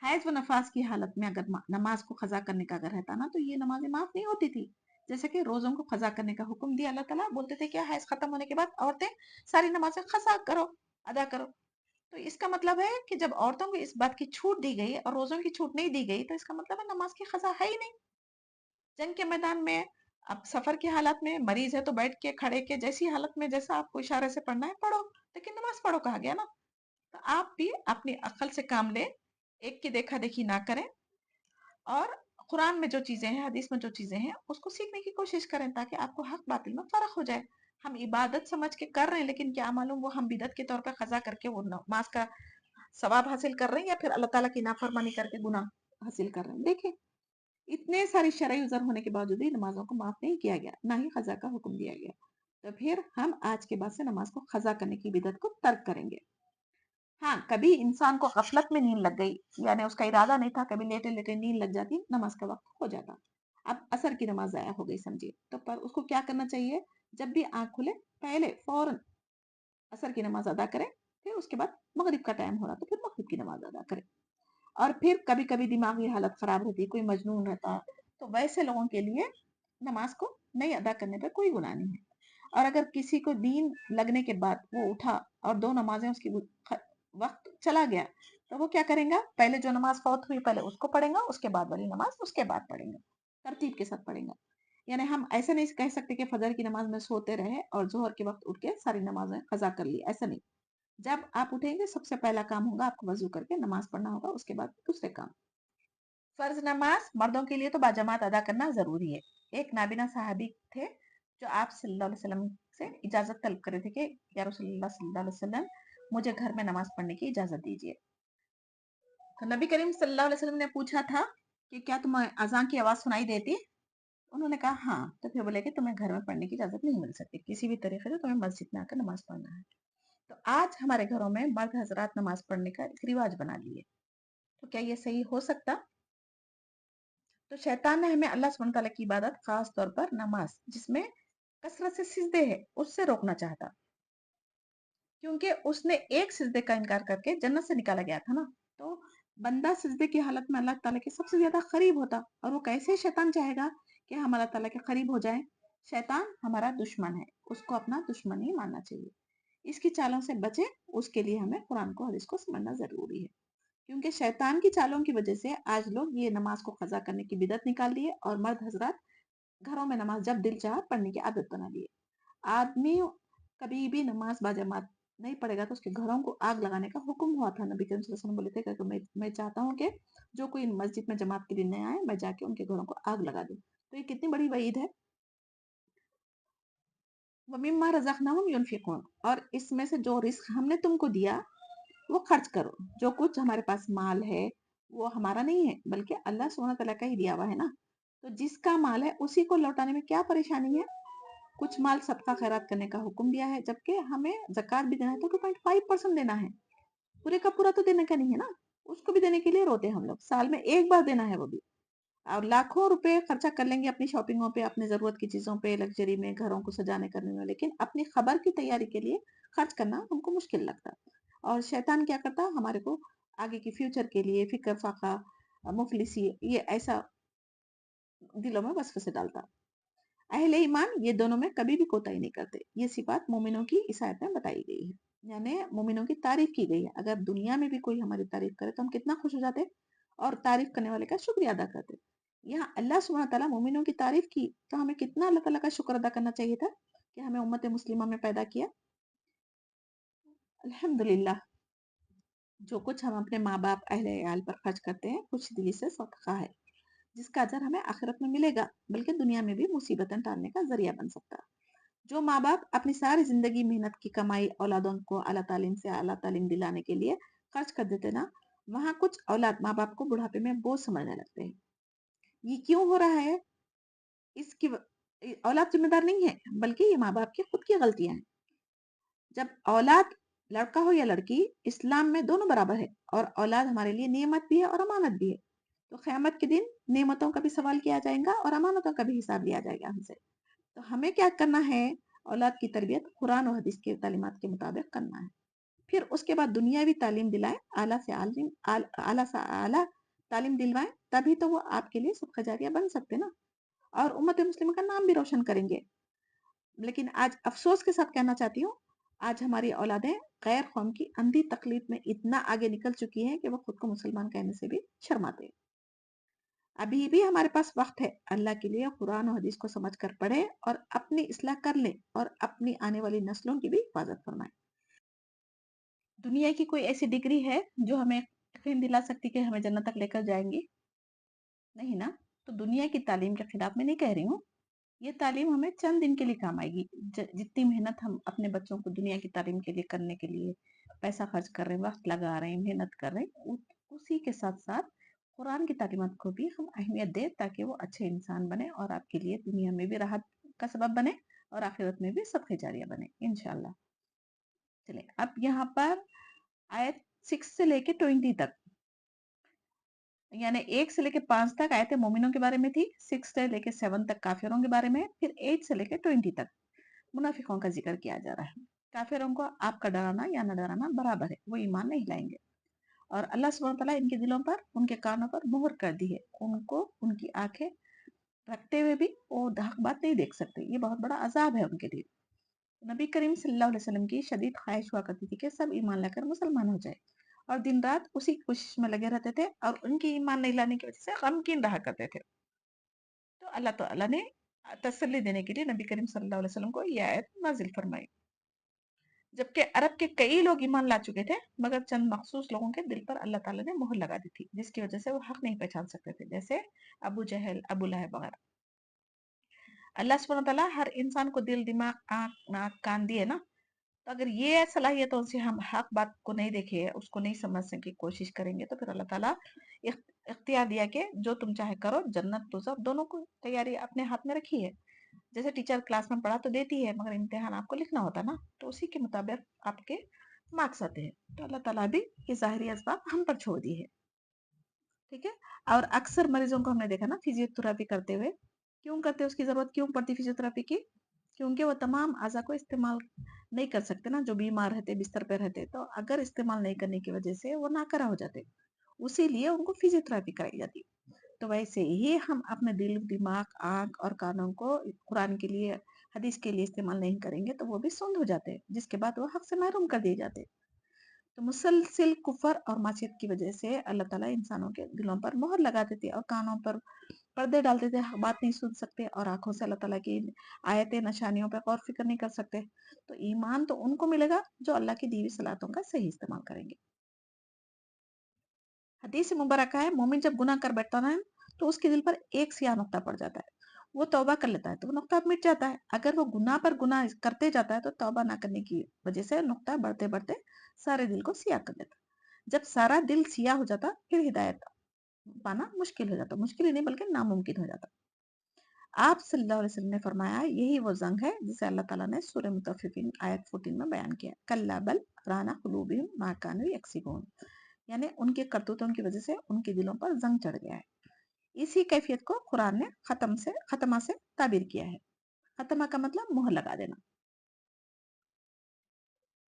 حیض و نفاس کی حالت میں اگر نماز کو قضا کرنے کا اگر رہتا نا، تو یہ نمازیں معاف نہیں ہوتی تھی. جیسے کہ روزوں کو قضا کرنے کا حکم دیا اللہ تعالیٰ، بولتے تھے کیا حیض ختم ہونے کے بعد عورتیں ساری نمازیں قضا کرو، ادا کرو. تو اس کا مطلب ہے کہ جب عورتوں کو اس بات کی چھوٹ دی گئی اور روزوں کی چھوٹ نہیں دی گئی، تو اس کا مطلب ہے نماز کی قضا ہے ہی نہیں. جنگ کے میدان میں، اب سفر کی حالت میں، مریض ہے تو بیٹھ کے کھڑے کے جیسی حالت میں جیسا آپ کو اشارے سے پڑھنا ہے پڑھو، لیکن نماز پڑھو کہا گیا نا. تو آپ بھی اپنی عقل سے کام لیں، ایک کی دیکھا دیکھی نہ کریں، اور قرآن میں جو چیزیں ہیں، حدیث میں جو چیزیں ہیں، اس کو سیکھنے کی کوشش کریں، تاکہ آپ کو حق باطل میں فرق ہو جائے. ہم عبادت سمجھ کے کر رہے ہیں، لیکن کیا معلوم وہ ہم بدعت کے طور پہ قضا کر کے وہ نماز کا ثواب حاصل کر رہے ہیں، یا پھر اللہ تعالیٰ کی نافرمانی کر کے گناہ حاصل کر رہے ہیں. دیکھیں، اتنے ساری شرعی عذر ہونے کے باوجود بھی نمازوں کو معاف نہیں کیا گیا، نہ ہی قضا کا حکم دیا گیا. تو پھر ہم آج کے بعد سے نماز کو قضا کرنے کی بدعت کو ترک کریں گے. ہاں، کبھی انسان کو غفلت میں نیند لگ گئی، یعنی اس کا ارادہ نہیں تھا، کبھی لیٹے لیٹے نیند لگ جاتی، نماز کا وقت ہو جاتا. اب عصر کی نماز ضائع ہو گئی سمجھیے، تو پر اس کو کیا کرنا چاہیے، جب بھی آنکھ کھلے پہلے فوراً عصر کی نماز ادا کریں، پھر اس کے بعد مغرب کا ٹائم ہو رہا تو پھر مغرب کی نماز ادا کریں. اور پھر کبھی کبھی دماغی حالت خراب رہتی، کوئی مجنون رہتا، تو ویسے لوگوں کے لیے نماز کو نہیں ادا کرنے پہ کوئی گناہ نہیں ہے. اور اگر کسی کو نیند لگنے کے بعد وہ اٹھا اور دو نمازیں اس کی وقت چلا گیا، تو وہ کیا کریں گا، پہلے جو نماز فوت ہوئی پہلے اس کو پڑھیں گا، اس کے بعد والی نماز اس کے بعد پڑھیں گا، ترتیب کے ساتھ پڑھیں گا. یعنی ہم ایسا نہیں کہہ سکتے کہ فجر کی نماز میں سوتے رہے اور ظہر کے وقت اٹھ کے ساری نمازیں قضا کر لی، ایسا نہیں. جب آپ اٹھیں گے سب سے پہلا کام ہوگا آپ کو وضو کر کے نماز پڑھنا ہوگا، اس کے بعد دوسرے کام. فرض نماز مردوں کے لیے تو باجماعت ادا کرنا ضروری ہے. ایک نابینا صحابی تھے جو آپ صلی اللہ علیہ وسلم سے اجازت طلب کرے تھے کہ یا رسول اللہ صلی اللہ علیہ وسلم، مجھے گھر میں نماز پڑھنے کی اجازت دیجیے. تو نبی کریم صلی اللہ علیہ وسلم نے پوچھا تھا کہ کیا تمہیں اذان کی آواز سنائی دیتی؟ انہوں نے کہا ہاں. تو پھر بولے کہ تمہیں گھر میں پڑھنے کی اجازت نہیں مل سکتی، کسی بھی طریقے سے تمہیں مسجد میں آ کر نماز پڑھنا ہے. تو آج ہمارے گھروں میں مرد حضرات نماز پڑھنے کا ایک رواج بنا لیے، تو کیا یہ صحیح ہو سکتا؟ تو شیطان نے ہمیں اللہ سبحانہ تعالیٰ کی عبادت، خاص طور پر نماز جس میں کثرت سے سجدے ہے، اس سے روکنا چاہتا، کیونکہ اس نے ایک سجدے کا انکار کر کے جنت سے نکالا گیا تھا نا. تو بندہ سجدے کی حالت میں اللہ تعالیٰ کے سب سے زیادہ قریب ہوتا، اور وہ کیسے شیطان چاہے گا کہ ہم اللہ تعالیٰ کے قریب ہو جائیں. شیطان ہمارا دشمن ہے، اس کو اپنا دشمن ہی ماننا چاہیے. اس کی چالوں سے بچے، اس کے لیے ہمیں قرآن کو حدیث کو سمجھنا ضروری ہے. کیونکہ شیطان کی چالوں کی وجہ سے آج لوگ یہ نماز کو قضا کرنے کی بدعت نکال دیے، اور مرد حضرات گھروں میں نماز جب دل چاہا پڑھنے کی عادت بنا لیے. آدمی کبھی بھی نماز باجماعت نہیں پڑے گا تو اس کے گھروں کو آگ لگانے کا حکم ہوا تھا. نبی کریم صلی اللہ علیہ وسلم بولے تھے کہ میں چاہتا ہوں کہ جو کوئی مسجد میں جماعت کے دن نہیں آئے، میں جا کے ان کے گھروں کو آگ لگا دوں. تو یہ کتنی بڑی وعید ہے. وَمِمَّا رَزَقْنَاهُمْ يُنْفِقُونَ، اور اس میں سے جو رزق ہم نے تم کو دیا وہ خرچ کرو. جو کچھ ہمارے پاس مال ہے وہ ہمارا نہیں ہے، بلکہ اللہ سبحانہ تعالیٰ کا ہی دیا ہوا ہے نا. تو جس کا مال ہے اسی کو لوٹانے میں کیا پریشانی ہے. کچھ مال صدقہ خیرات کرنے کا حکم دیا ہے، جبکہ ہمیں زکوٰۃ بھی دینا ہے تو 2.5% دینا ہے، پورے کا پورا تو دینے کا نہیں ہے نا، اس کو بھی دینے کے لیے روتے ہیں ہم لوگ، سال میں ایک بار دینا ہے وہ بھی، اور لاکھوں روپے خرچہ کر لیں گے اپنی شاپنگوں پہ، اپنی ضرورت کی چیزوں پہ، لگژری میں، گھروں کو سجانے کرنے میں، لیکن اپنی خبر کی تیاری کے لیے خرچ کرنا ہم کو مشکل لگتا، اور شیطان کیا کرتا ہمارے کو آگے کی فیوچر کے لیے فکر فاقہ، مفلسی، یہ ایسا دلوں میں وسوسے ڈالتا۔ اہل ایمان یہ دونوں میں کبھی بھی کوتاہی نہیں کرتے، یہ صفات مومنوں کی اس آیت میں بتائی گئی ہے، یعنی مومنوں کی تعریف کی گئی ہے، اگر دنیا میں بھی کوئی ہماری تعریف کرے تو ہم کتنا خوش ہو جاتے اور تعریف کرنے والے کا شکریہ ادا کرتے۔ یہاں اللہ سبحانہ تعالیٰ مومنوں کی تعریف کی تو ہمیں کتنا اللہ تعالیٰ کا شکر ادا کرنا چاہیے تھا کہ ہمیں امت مسلمہ میں پیدا کیا۔ الحمدللہ جو کچھ ہم اپنے ماں باپ اہل عیال پر خرچ کرتے ہیں خوش دلی سے صدقہ ہے، جس کا اجر ہمیں آخرت میں ملے گا، بلکہ دنیا میں بھی مصیبتیں ٹالنے کا ذریعہ بن سکتا ہے۔ جو ماں باپ اپنی ساری زندگی محنت کی کمائی اولادوں کو اعلیٰ تعلیم سے اعلیٰ تعلیم دلانے کے لیے خرچ کر دیتے نا، وہاں کچھ اولاد ماں باپ کو بڑھاپے میں بوجھ سمجھنے لگتے ہیں۔ یہ کیوں ہو رہا ہے؟ اس کی اولاد ذمہ دار نہیں ہے، بلکہ یہ ماں باپ کی خود کی غلطیاں ہیں۔ جب اولاد لڑکا ہو یا لڑکی، اسلام میں دونوں برابر ہے، اور اولاد ہمارے لیے نعمت بھی ہے اور امانت بھی ہے، تو قیامت کے دن نعمتوں کا بھی سوال کیا جائے گا اور امانتوں کا بھی حساب لیا جائے گا ہم سے۔ تو ہمیں کیا کرنا ہے؟ اولاد کی تربیت قرآن و حدیث کی تعلیمات کے مطابق کرنا ہے، پھر اس کے بعد دنیاوی تعلیم دلائیں، اعلیٰ سے اعلیٰ تعلیم دلوائیں، تبھی تو وہ آپ کے لیے صدقہ جاریہ بن سکتے نا، اور امت مسلمہ کا نام بھی روشن کریں گے۔ لیکن آج افسوس کے ساتھ کہنا چاہتی ہوں، آج ہماری اولادیں غیر قوم کی اندھی تقلید میں اتنا آگے نکل چکی ہیں کہ وہ خود کو مسلمان کہنے سے بھی شرماتے ہیں۔ ابھی بھی ہمارے پاس وقت ہے، اللہ کے لیے قرآن و حدیث کو سمجھ کر پڑھیں اور اپنی اصلاح کر لیں، اور اپنی آنے والی نسلوں کی بھی حفاظت فرمائیں۔ دنیا کی کوئی ایسی ڈگری ہے جو ہمیں یقین دلا سکتی کہ ہمیں جنت تک لے کر جائیں گی؟ نہیں نا، تو دنیا کی تعلیم کے خلاف میں نہیں کہہ رہی ہوں، یہ تعلیم ہمیں چند دن کے لیے کام آئے گی، جتنی محنت ہم اپنے بچوں کو دنیا کی تعلیم کے لیے کرنے کے لیے پیسہ خرچ کر رہے ہیں، وقت لگا رہے ہیں، محنت کر رہے ہیں، اسی کے ساتھ ساتھ قرآن کی تعلیمات کو بھی ہم اہمیت دیں تاکہ وہ اچھے انسان بنے اور آپ کے لیے دنیا میں بھی راحت کا سبب بنے اور آخرت میں بھی صدقہ جاریہ بنے انشاءاللہ۔ چلیں اب یہاں پر آیت 6 سے لے کے 20 تک، یعنی 1 سے لے کے 5 تک آیتیں مومنوں کے بارے میں تھی، 6 سے لے کے 7 تک کافروں کے بارے میں، پھر 8 سے لے کے 20 تک منافقوں کا ذکر کیا جا رہا ہے۔ کافروں کو آپ کا ڈرانا یا نہ ڈرانا برابر ہے، وہ ایمان نہیں لائیں گے، اور اللہ سبحانہ تعالیٰ ان کے دلوں پر، ان کے کانوں پر مہر کر دی ہے، ان کو ان کی آنکھیں رکھتے ہوئے بھی وہ حق بات نہیں دیکھ سکتے، یہ بہت بڑا عذاب ہے ان کے لیے۔ نبی کریم صلی اللہ علیہ وسلم کی شدید خواہش ہوا کرتی تھی کہ سب ایمان لا کر مسلمان ہو جائے، اور دن رات اسی کوشش میں لگے رہتے تھے، اور ان کی ایمان نہیں لانے کی وجہ سے غمگین رہا کرتے تھے۔ تو اللہ تعالیٰ نے تسلی دینے کے لیے نبی کریم صلی اللہ علیہ وسلم کو یہ آیت نازل فرمائی، جبکہ عرب کے کئی لوگ ایمان لا چکے تھے، مگر چند مخصوص لوگوں کے دل پر اللہ تعالیٰ نے مہر لگا دی تھی، جس کی وجہ سے وہ حق نہیں پہچان سکتے تھے، جیسے ابو جہل، ابو لہب وغیرہ۔ اللہ سبحانہ تعالیٰ ہر انسان کو دل، دماغ، آنکھ، ناک، کان دیے نا، تو اگر یہ صلاحیتوں سے ہم حق بات کو نہیں دیکھے، اس کو نہیں سمجھنے کی کوشش کریں گے، تو پھر اللہ تعالیٰ اختیار دیا کہ جو تم چاہے کرو، جنت دوزخ دونوں کو تیاری اپنے ہاتھ میں رکھی ہے۔ جیسے ٹیچر کلاس میں پڑھا تو دیتی ہے، مگر امتحان آپ کو لکھنا ہوتا نا، تو اسی کے مطابق آپ کے مارکس آتے ہیں، تو اللہ تعالیٰ بھی یہ ظاہری اسباب ہم پر چھوڑ دی ہے، ٹھیک ہے۔ اور اکثر مریضوں کو ہم نے دیکھا نا فزیو تھراپی کرتے ہوئے، کیوں کرتے، اس کی ضرورت کیوں پڑتی فزیو تھراپی کی؟ کیونکہ وہ تمام اعضاء کو استعمال نہیں کر سکتے نا، جو بیمار رہتے، بستر پہ رہتے، تو اگر استعمال نہیں کرنے کی وجہ سے وہ ناکارہ ہو جاتے، اسی لیے ان کو فزیو تھراپی کرائی جاتی۔ تو ویسے ہی ہم اپنے دل، دماغ، آنکھ اور کانوں کو قرآن کے لیے، حدیث کے لیے استعمال نہیں کریں گے تو وہ بھی سند ہو جاتے، جس کے بعد وہ حق سے محروم کر دیے جاتے۔ تو مسلسل کفر اور معصیت کی وجہ سے اللہ تعالیٰ انسانوں کے دلوں پر مہر لگا دیتے اور کانوں پر پردے ڈال دیتے، بات نہیں سن سکتے، اور آنکھوں سے اللہ تعالیٰ کی آیتیں، نشانیوں پہ غور فکر نہیں کر سکتے۔ تو ایمان تو ان کو ملے گا جو اللہ کی دی ہوئی صلاحتوں کا صحیح استعمال کریں گے۔ حدیث مبارکہ ہے، مومن جب گناہ کر بیٹھتا ہے تو اس کے دل پر ایک سیاہ نقطہ پڑ جاتا ہے، وہ توبہ کر لیتا ہے تو وہ نقطہ مٹ جاتا ہے، اگر وہ گناہ پر گناہ کرتے جاتا ہے تو توبہ نہ کرنے کی وجہ سے نقطہ بڑھتے بڑھتے سارے دل کو سیاہ کر دیتا ہے۔ جب سارا دل سیاہ ہو جاتا پھر ہدایت پانا مشکل ہو جاتا، مشکل ہی نہیں بلکہ ناممکن ہو جاتا۔ آپ صلی اللہ علیہ وسلم نے فرمایا یہی وہ زنگ ہے جسے اللہ تعالیٰ نے سورہ مطففین آیت 14 میں بیان کیا، کلا بل رانا قلوبہم ما کانوا یکسبون، یعنی ان کے کرتوتوں کی وجہ سے ان کے دلوں پر زنگ چڑھ گیا ہے۔ اسی کیفیت کو قرآن نے ختمہ سے تعبیر کیا ہے۔ ختمہ کا مطلب مہر لگا دینا۔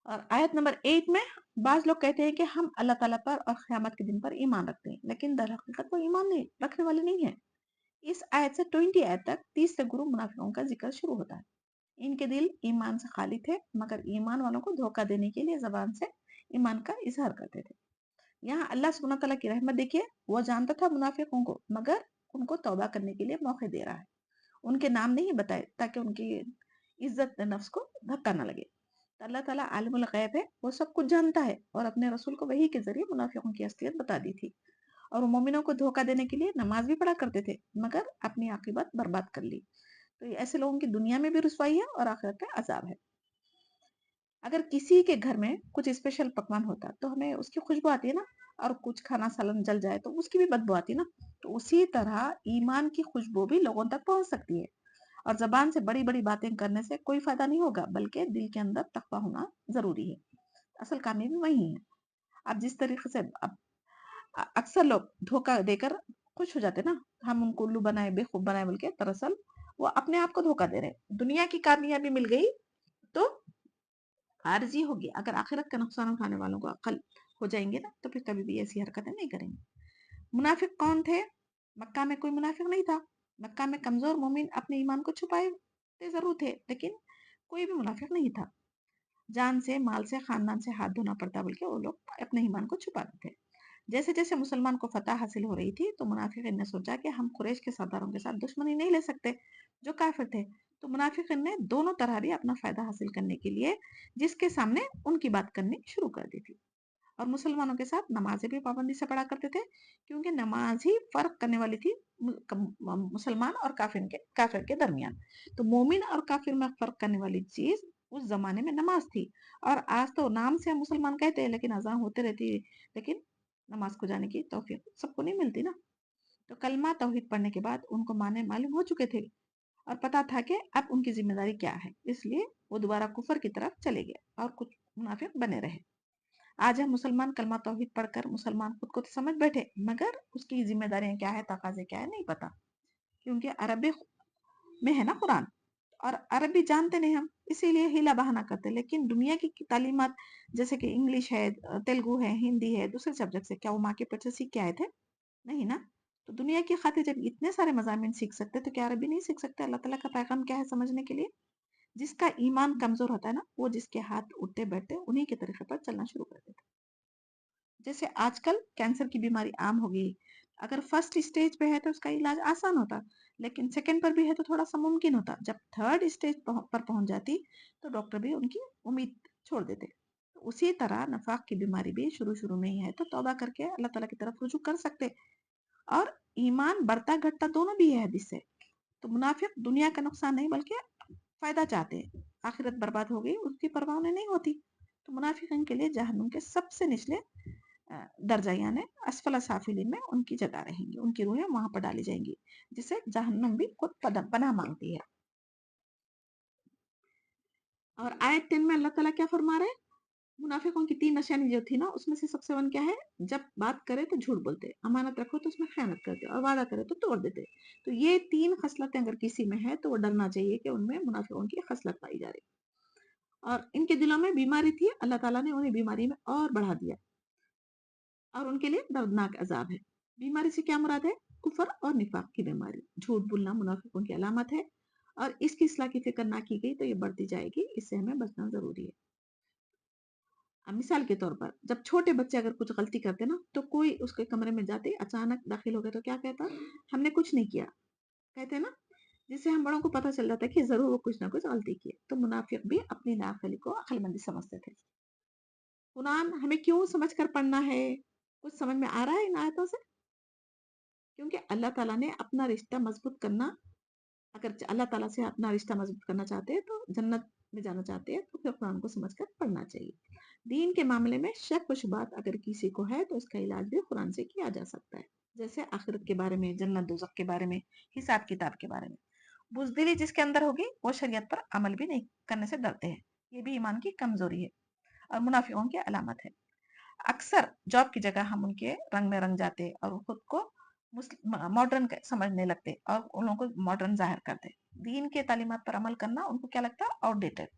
اور آیت نمبر 8 میں بعض لوگ کہتے ہیں کہ ہم اللہ تعالیٰ پر اور قیامت کے دن پر ایمان رکھتے ہیں، لیکن در حقیقت وہ ایمان نہیں رکھنے والے نہیں ہیں۔ اس آیت سے 20 آیت تک 30 سے گروہ منافقوں کا ذکر شروع ہوتا ہے۔ ان کے دل ایمان سے خالی تھے، مگر ایمان والوں کو دھوکہ دینے کے لیے زبان سے ایمان کا اظہار کرتے تھے۔ یہاں اللہ سبحانہ تعالیٰ کی رحمت دیکھیے، وہ جانتا تھا منافقوں کو، مگر ان کو توبہ کرنے کے لیے موقع دے رہا ہے۔ ان کے نام نہیں بتائے تاکہ ان کی عزت نفس کو دھکا نہ لگے۔ تو اللہ تعالیٰ عالم الغیب ہے، وہ سب کچھ جانتا ہے، اور اپنے رسول کو وحی کے ذریعے منافقوں کی اصلیت بتا دی تھی۔ اور وہ مومنوں کو دھوکہ دینے کے لیے نماز بھی پڑھا کرتے تھے، مگر اپنی عاقبت برباد کر لی۔ تو ایسے لوگوں کی دنیا میں بھی رسوائی ہے اور آخرت میں عذاب ہے۔ اگر کسی کے گھر میں کچھ اسپیشل پکوان ہوتا تو ہمیں اس کی خوشبو آتی ہے نا، اور کچھ کھانا سالن جل جائے تو اس کی بھی بدبو آتی نا۔ تو اسی طرح ایمان کی خوشبو بھی لوگوں تک پہنچ سکتی ہے، اور زبان سے بڑی بڑی باتیں کرنے سے کوئی فائدہ نہیں ہوگا، بلکہ دل کے اندر تقویٰ ہونا ضروری ہے۔ اصل کامیابی وہی ہے۔ اب جس طریقے سے اکثر لوگ دھوکہ دے کر خوش ہو جاتے نا، ہم ان کو الو بنائے بےخوب بنائے، بلکہ دراصل وہ اپنے آپ کو دھوکہ دے رہے۔ دنیا کی کامیابی مل گئی تو عارضی ہوگی، اگر آخرت کا نقصان اٹھانے والوں کو عقل ہو جائیں گے نا تو پھر کبھی بھی ایسی حرکتیں نہیں کریں گے۔ منافق کون تھے؟ مکہ میں کوئی منافق نہیں تھا۔ مکہ میں کمزور مومن اپنے ایمان کو چھپائے ضرور تھے، لیکن کوئی بھی منافق نہیں تھا۔ جان سے، مال سے، خاندان سے ہاتھ دھونا پڑتا، بلکہ وہ لوگ اپنے ایمان کو چھپاتے تھے۔ جیسے جیسے مسلمان کو فتح حاصل ہو رہی تھی تو منافقین نے سوچا کہ ہم قریش کے سرداروں کے ساتھ دشمنی نہیں لے سکتے جو کافر تھے۔ تو منافقین نے دونوں طرح بھی اپنا فائدہ حاصل کرنے کے لیے جس کے سامنے ان کی بات کرنی شروع کر دی تھی۔ اور مسلمانوں کے ساتھ نمازیں بھی پابندی سے پڑھا کرتے تھے، کیونکہ نماز ہی فرق کرنے والی تھی مسلمان اور کافر کے درمیان۔ تو مومن اور کافر میں فرق کرنے والی چیز اس زمانے میں نماز تھی، اور آج تو نام سے ہم مسلمان کہتے ہیں لیکن اذان ہوتے رہتی ہے، لیکن نماز کو جانے کی توفیق سب کو نہیں ملتی نا۔ تو کلمہ توحید پڑھنے کے بعد ان کو معنی معلوم ہو چکے تھے، اور پتا تھا کہ اب ان کی ذمہ داری کیا ہے، اس لیے وہ دوبارہ کفر کی طرف چلے گئے اور کچھ منافق بنے رہے۔ آج ہم مسلمان کلمہ توحید پڑھ کر مسلمان خود کو تو سمجھ بیٹھے، مگر اس کی ذمہ داریاں کیا ہے، تقاضے کیا ہے، نہیں پتا، کیونکہ عربی میں ہے نا قرآن، اور عربی جانتے نہیں ہم، اسی لیے ہیلا بہانہ کرتے۔ لیکن دنیا کی تعلیمات جیسے کہ انگلش ہے، تیلگو ہے، ہندی ہے، دوسرے سبجیکٹ سے کیا وہ ماں کے پیٹ سے سیکھ کے آئے تھے؟ نہیں نا۔ تو دنیا کی خاطر جب اتنے سارے مضامین سیکھ سکتے تو کیا عربی نہیں سیکھ سکتے؟ اللہ تعالیٰ کا پیغام کیا ہے سمجھنے کے لیے؟ جس کا ایمان کمزور ہوتا ہے نا، وہ جس کے ہاتھ اٹھتے بیٹھتے انہی کے طریقے پر چلنا شروع کر دیتے۔ جیسے آج کل کینسر کی بیماری عام ہو گئی، اگر فرسٹ اسٹیج پہ ہے تو اس کا علاج آسان ہوتا، لیکن سیکنڈ پر بھی ہے تو تھوڑا سا ممکن ہوتا۔ جب تھرڈ اسٹیج پر پہنچ جاتی تو ڈاکٹر بھی ان کی امید چھوڑ دیتے۔ اسی طرح نفاق کی بیماری بھی شروع میں ہی ہے تو توبہ کر کے اللہ تعالیٰ کی طرف رجوع کر سکتے، اور ایمان بڑھتا گھٹتا دونوں بھی ہے حدیث سے۔ تو منافق دنیا کا نقصان نہیں بلکہ فائدہ چاہتے ہیں، آخرت برباد ہو گئی اس کی پرواہ انہیں نہیں ہوتی۔ تو منافقین کے لیے جہنم کے سب سے نچلے درجہ یعنی اسفل سافلین میں ان کی جگہ رہیں گی، ان کی روحیں وہاں پر ڈالی جائیں گی، جسے جہنم بھی خود پناہ مانگتی ہے۔ اور آیت 10 میں اللہ تعالیٰ کیا فرما رہے ہیں؟ منافقوں کی 3 نشانی جو تھی نا، اس میں سے سب سے کیا ہے؟ جب بات کرے تو جھوٹ بولتے، امانت رکھو تو اس میں خیانت کرتے، اور وعدہ کرے تو توڑ دیتے۔ تو یہ 3 خصلتیں اگر کسی میں ہے تو وہ ڈرنا چاہیے کہ ان میں منافقوں کی خصلت پائی جا رہی۔ اور ان کے دلوں میں بیماری تھی، اللہ تعالیٰ نے انہیں بیماری میں اور بڑھا دیا، اور ان کے لیے دردناک عذاب ہے۔ بیماری سے کیا مراد ہے؟ کفر اور نفاق کی بیماری۔ جھوٹ بولنا منافقوں کی علامت ہے، اور اس کی اصلاح کی فکر نہ کی گئی تو یہ بڑھتی جائے گی، اس سے ہمیں بچنا ضروری ہے۔ مثال کے طور پر جب چھوٹے بچے اگر کچھ غلطی کرتے نا تو کوئی اس کے کمرے میں جاتے اچانک داخل ہو گئے تو کیا کہتا؟ ہم نے کچھ نہیں کیا، کہتے نا، جس سے ہم بڑوں کو پتہ چل جاتا ہے کہ ضرور وہ کچھ نہ کچھ غلطی کی۔ تو منافق بھی اپنی نااہلی کو عقل مندی سمجھتے تھے۔ قرآن ہمیں کیوں سمجھ کر پڑھنا ہے؟ کچھ سمجھ میں آ رہا ہے ان آیتوں سے؟ کیونکہ اللہ تعالیٰ نے اپنا رشتہ مضبوط کرنا، اگر اللہ تعالیٰ سے اپنا رشتہ مضبوط کرنا چاہتے ہیں تو جنت میں جانا چاہتے ہیں تو پھر قرآن کو سمجھ کر پڑھنا چاہیے۔ دین کے معاملے میں شک و شبہات اگر کسی کو ہے تو اس کا علاج بھی قرآن سے کیا جا سکتا ہے، جیسے آخرت کے بارے میں، جنت دوزخ کے بارے میں، حساب کتاب کے بارے میں۔ بزدلی جس کے اندر ہوگی وہ شریعت پر عمل بھی نہیں کرنے سے ڈرتے ہیں. یہ بھی ایمان کی کمزوری ہے اور منافقوں کی علامت ہے. اکثر جاب کی جگہ ہم ان کے رنگ میں رنگ جاتے اور خود کو ماڈرن سمجھنے لگتے اور ان لوگوں کو ماڈرن ظاہر کرتے. دین کے تعلیمات پر عمل کرنا ان کو کیا لگتا ہے؟ Out dated.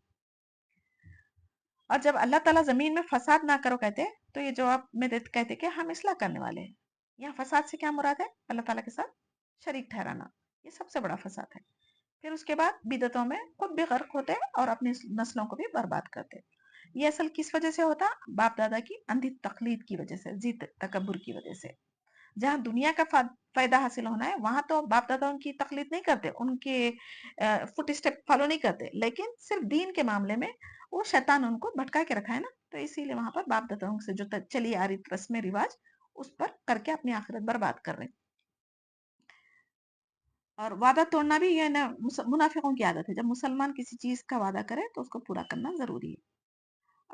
اور جب اللہ تعالیٰ زمین میں فساد نہ کرو کہتے تو یہ جواب میں کہتے کہ ہم اصلاح کرنے والے ہیں. یہاں فساد سے کیا مراد ہے؟ اللہ تعالیٰ کے ساتھ شریک ٹھہرانا. یہ سب سے بڑا فساد ہے. پھر اس کے بعد بدعتوں میں خود بھی غرق ہوتے اور اپنی نسلوں کو بھی برباد کرتے. یہ اصل کس وجہ سے ہوتا؟ باپ دادا کی اندھی تقلید کی وجہ سے، ضد تکبر کی وجہ سے. جہاں دنیا کا فائدہ حاصل ہونا ہے وہاں تو باپ دادا ان کی تقلید نہیں کرتے، ان کے فٹ اسٹیپ فالو نہیں کرتے، لیکن صرف دین کے معاملے میں وہ شیطان ان کو بھٹکا کے رکھا ہے نا، تو اسی لیے وہاں پر باپ دادا سے جو چلی آ رہی رسم رواج اس پر کر کے اپنی آخرت برباد کر رہے ہیں. اور وعدہ توڑنا بھی یہ نا منافقوں کی عادت ہے. جب مسلمان کسی چیز کا وعدہ کرے تو اس کو پورا کرنا ضروری ہے.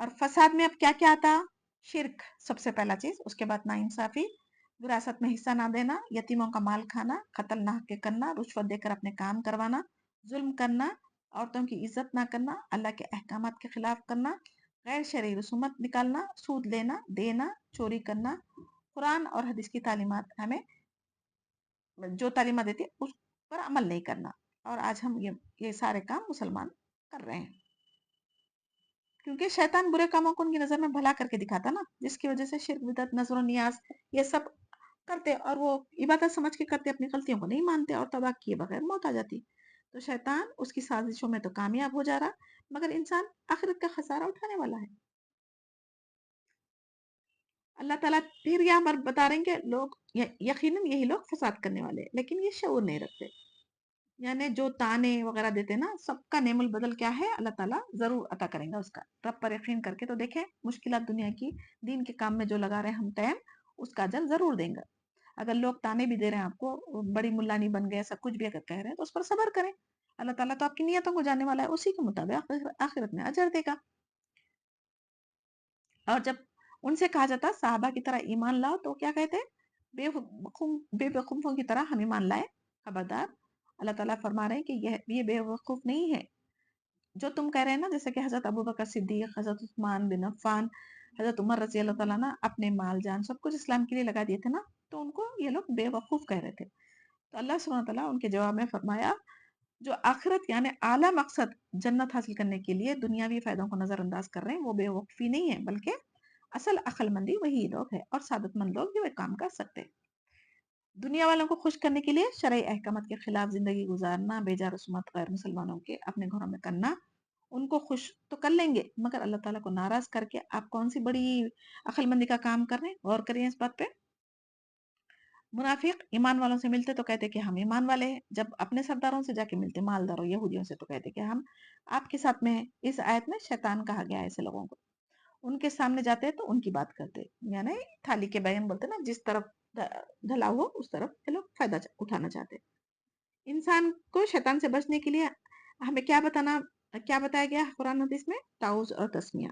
اور فساد میں اب کیا کیا آتا؟ شرک سب سے پہلا چیز، اس کے بعد ناانصافی، وراثت میں حصہ نہ دینا، یتیموں کا مال کھانا، قتل نہ کے کرنا، رشوت دے کر اپنے کام کروانا، ظلم کرنا، عورتوں کی عزت نہ کرنا، اللہ کے احکامات کے خلاف کرنا، غیر شرعی رسومات نکالنا، سود لینا دینا، چوری کرنا. قرآن اور حدیث کی تعلیمات ہمیں جو تعلیمات دیتی اس پر عمل نہیں کرنا. اور آج ہم یہ سارے کام مسلمان کر رہے ہیں کیونکہ شیطان برے کاموں کو ان کی نظر میں بھلا کر کے دکھاتا نا، جس کی وجہ سے شرک، بدعت، نظر و نیاز یہ سب کرتے اور وہ عبادت سمجھ کے کرتے، اپنی غلطیوں کو نہیں مانتے اور توبہ کیے بغیر موت آ جاتی. تو شیطان اس کی سازشوں میں تو کامیاب ہو جا رہا، مگر انسان آخرت کا خسارہ اٹھانے والا ہے. اللہ تعالیٰ پھر یہاں پر بتا رہے ہیں کہ لوگ یقیناً یہی لوگ فساد کرنے والے ہیں، لیکن یہ شعور نہیں رکھتے. یعنی جو تانے وغیرہ دیتے نا، سب کا نعم البدل کیا ہے؟ اللہ تعالیٰ ضرور عطا کریں گا. اس کا رب پر یقین کر کے تو دیکھیں، مشکلات دنیا کی دین کے کام میں جو لگا رہے ہم ٹائم، اس کا اجر ضرور دیں گا. اگر لوگ تانے بھی دے رہے ہیں آپ کو، بڑی ملانی بن گئے، ایسا کچھ بھی اگر کہہ رہے ہیں تو اس پر صبر کریں. اللہ تعالیٰ تو آپ کی نیتوں کو جاننے والا ہے، اسی کے مطابق آخرت میں اجر دے گا. اور جب ان سے کہا جاتا صحابہ کی طرح ایمان لاؤ تو کیا کہتے؟ بے وقوفوں کی طرح ہم ایمان لائے. خبردار، اللہ تعالیٰ فرما رہے ہیں کہ یہ بے وقوف نہیں ہے جو تم کہہ رہے ہیں نا. جیسے کہ حضرت ابوبکر صدیق، حضرت عثمان بن عفان، حضرت عمر رضی اللہ تعالیٰ نا اپنے مال جان سب کچھ اسلام کے لیے لگا دیے تھے نا، تو ان کو یہ لوگ بے وقوف کہہ رہے تھے. تو اللہ سبحانہ تعالیٰ ان کے جواب میں فرمایا جو آخرت یعنی اعلیٰ مقصد جنت حاصل کرنے کے لیے دنیاوی فائدوں کو نظر انداز کر رہے ہیں، وہ بے وقوفی نہیں ہے، بلکہ اصل عقل مندی وہی لوگ ہے اور سعادت مند لوگ جو کام کر سکتے. دنیا والوں کو خوش کرنے کے لیے شرعی احکامات کے خلاف زندگی گزارنا، بیجا رسومات غیر مسلمانوں کے اپنے گھروں میں کرنا، ان کو خوش تو کر لیں گے مگر اللہ تعالیٰ کو ناراض کر کے آپ کون سی بڑی عقل مندی کا کام کر رہے ہیں؟ غور کریے اس بات پہ. منافق ایمان والوں سے ملتے تو کہتے کہ ہم ایمان والے ہیں، جب اپنے سرداروں سے جا کے ملتے، مالداروں یہودیوں سے، تو کہتے کہ ہم آپ کے ساتھ میں ہیں. اس آیت میں شیطان کہا گیا ہے ایسے لوگوں کو. ان کے سامنے جاتے تو ان کی بات کرتے، یعنی تھالی کے بیان بولتے نا، جس طرف ڈھلا ہو اس طرف یہ لوگ فائدہ اٹھانا چاہتے. انسان کو شیطان سے بچنے کے لیے ہمیں کیا بتایا گیا قرآن حدیث میں؟ تعوذ اور تسمیہ.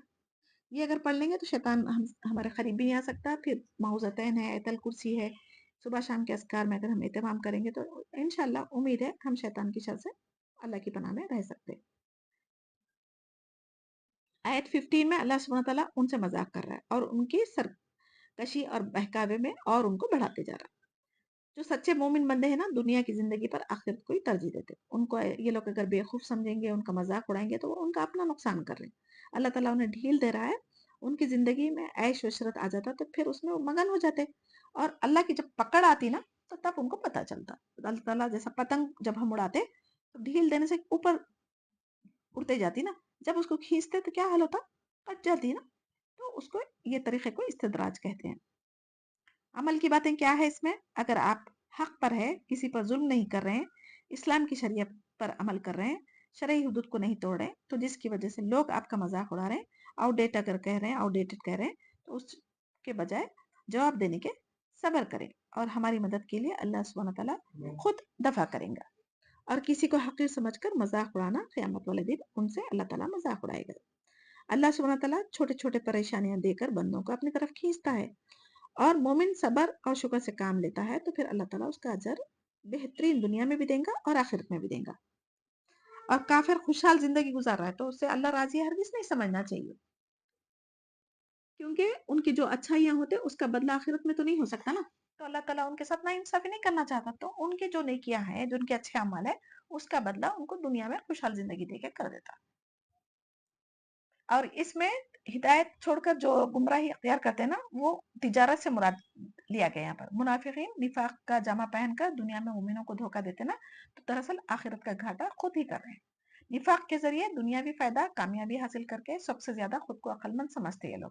یہ اگر پڑھ لیں گے تو شیطان ہمارے قریب بھی نہیں آ سکتا. پھر معوذتین ہے، ایت الکرسی ہے، صبح شام کے اذکار میں اگر ہم اہتمام کریں گے تو انشاءاللہ امید ہے ہم شیطان کی شر سے اللہ کی پناہ میں رہ سکتے. آیت 15 میں اللہ سبحانہ تعالیٰ ان سے مذاق کر رہا ہے اور ان کی سرکشی اور بہکاوے میں اور ان کو بڑھاتے جا رہا ہے. جو سچے مومن بندے ہیں نا، دنیا کی زندگی پر آخرت کو ہی ترجیح دیتے. ان کو یہ لوگ اگر بیوقوف سمجھیں گے، ان کا مذاق اڑائیں گے، تو وہ ان کا اپنا نقصان کر رہے ہیں. اللہ تعالیٰ انہیں ڈھیل دے رہا ہے. ان کی زندگی میں عیش و عشرت آ جاتا تو پھر اس میں وہ مگن ہو جاتے، اور اللہ کی جب پکڑ آتی نا تو تب ان کو پتا چلتا. اللہ تعالیٰ جیسا پتنگ جب ہم اڑاتے تو ڈھیل دینے سے اوپر اڑتے جاتی نا، جب اس کو کھینچتے تو کیا حال ہوتا؟ کٹ جاتی نا. تو اس کو یہ طریقے کو استدراج کہتے ہیں. عمل کی باتیں کیا ہے اس میں؟ اگر آپ حق پر ہے، کسی پر ظلم نہیں کر رہے ہیں، اسلام کی شریعت پر عمل کر رہے ہیں، شرعی حدود کو نہیں توڑ رہے ہیں، تو جس کی وجہ سے لوگ آپ کا مذاق اڑا رہے ہیں، آؤٹ ڈیٹ اگر کہہ رہے ہیں، آؤٹ ڈیٹڈ کہہ رہے ہیں، تو اس کے بجائے جواب دینے کے صبر کریں اور ہماری مدد کے لیے اللہ سبحانہ تعالیٰ خود دفع کریں گا. اور کسی کو حقیر سمجھ کر مذاق اڑانا، قیامت والے دن ان سے اللہ تعالیٰ مذاق اڑائے گا. اللہ سبحانہ تعالیٰ چھوٹے چھوٹے پریشانیاں دے کر بندوں کو اپنی طرف کھینچتا ہے، اور مومن صبر اور شکر سے کام لیتا ہے تو پھر اللہ تعالیٰ اس کا اجر بہترین دنیا میں بھی دیں گا اور آخرت میں بھی دیں گا. اور کافر خوشحال زندگی گزار رہا ہے تو اس سے اللہ راضی ہے ہرگز نہیں سمجھنا چاہیے، کیونکہ ان کی جو اچھائیاں ہوتے اس کا بدلہ آخرت میں تو نہیں ہو سکتا نا، تو اللہ تعالیٰ ان کے ساتھ ناانصافی نہیں کرنا چاہتا، تو ان کے جو نیکیاں ہیں، جو ان کے اچھے اعمال ہے، اس کا بدلہ ان کو دنیا میں خوشحال زندگی دے کے کر دیتا۔ اور اس میں ہدایت چھوڑ کر جو گمراہی اختیار کرتے ہیں نا، وہ تجارت سے مراد لیا گیا یہاں پر۔ منافقین نفاق کا جامع پہن کر دنیا میں مومنوں کو دھوکہ دیتے نا، تو دراصل آخرت کا گھاٹا خود ہی کر رہے ہیں۔ نفاق کے ذریعے دنیاوی فائدہ کامیابی حاصل کر کے سب سے زیادہ خود کو عقل مند سمجھتے ہیں یہ لوگ۔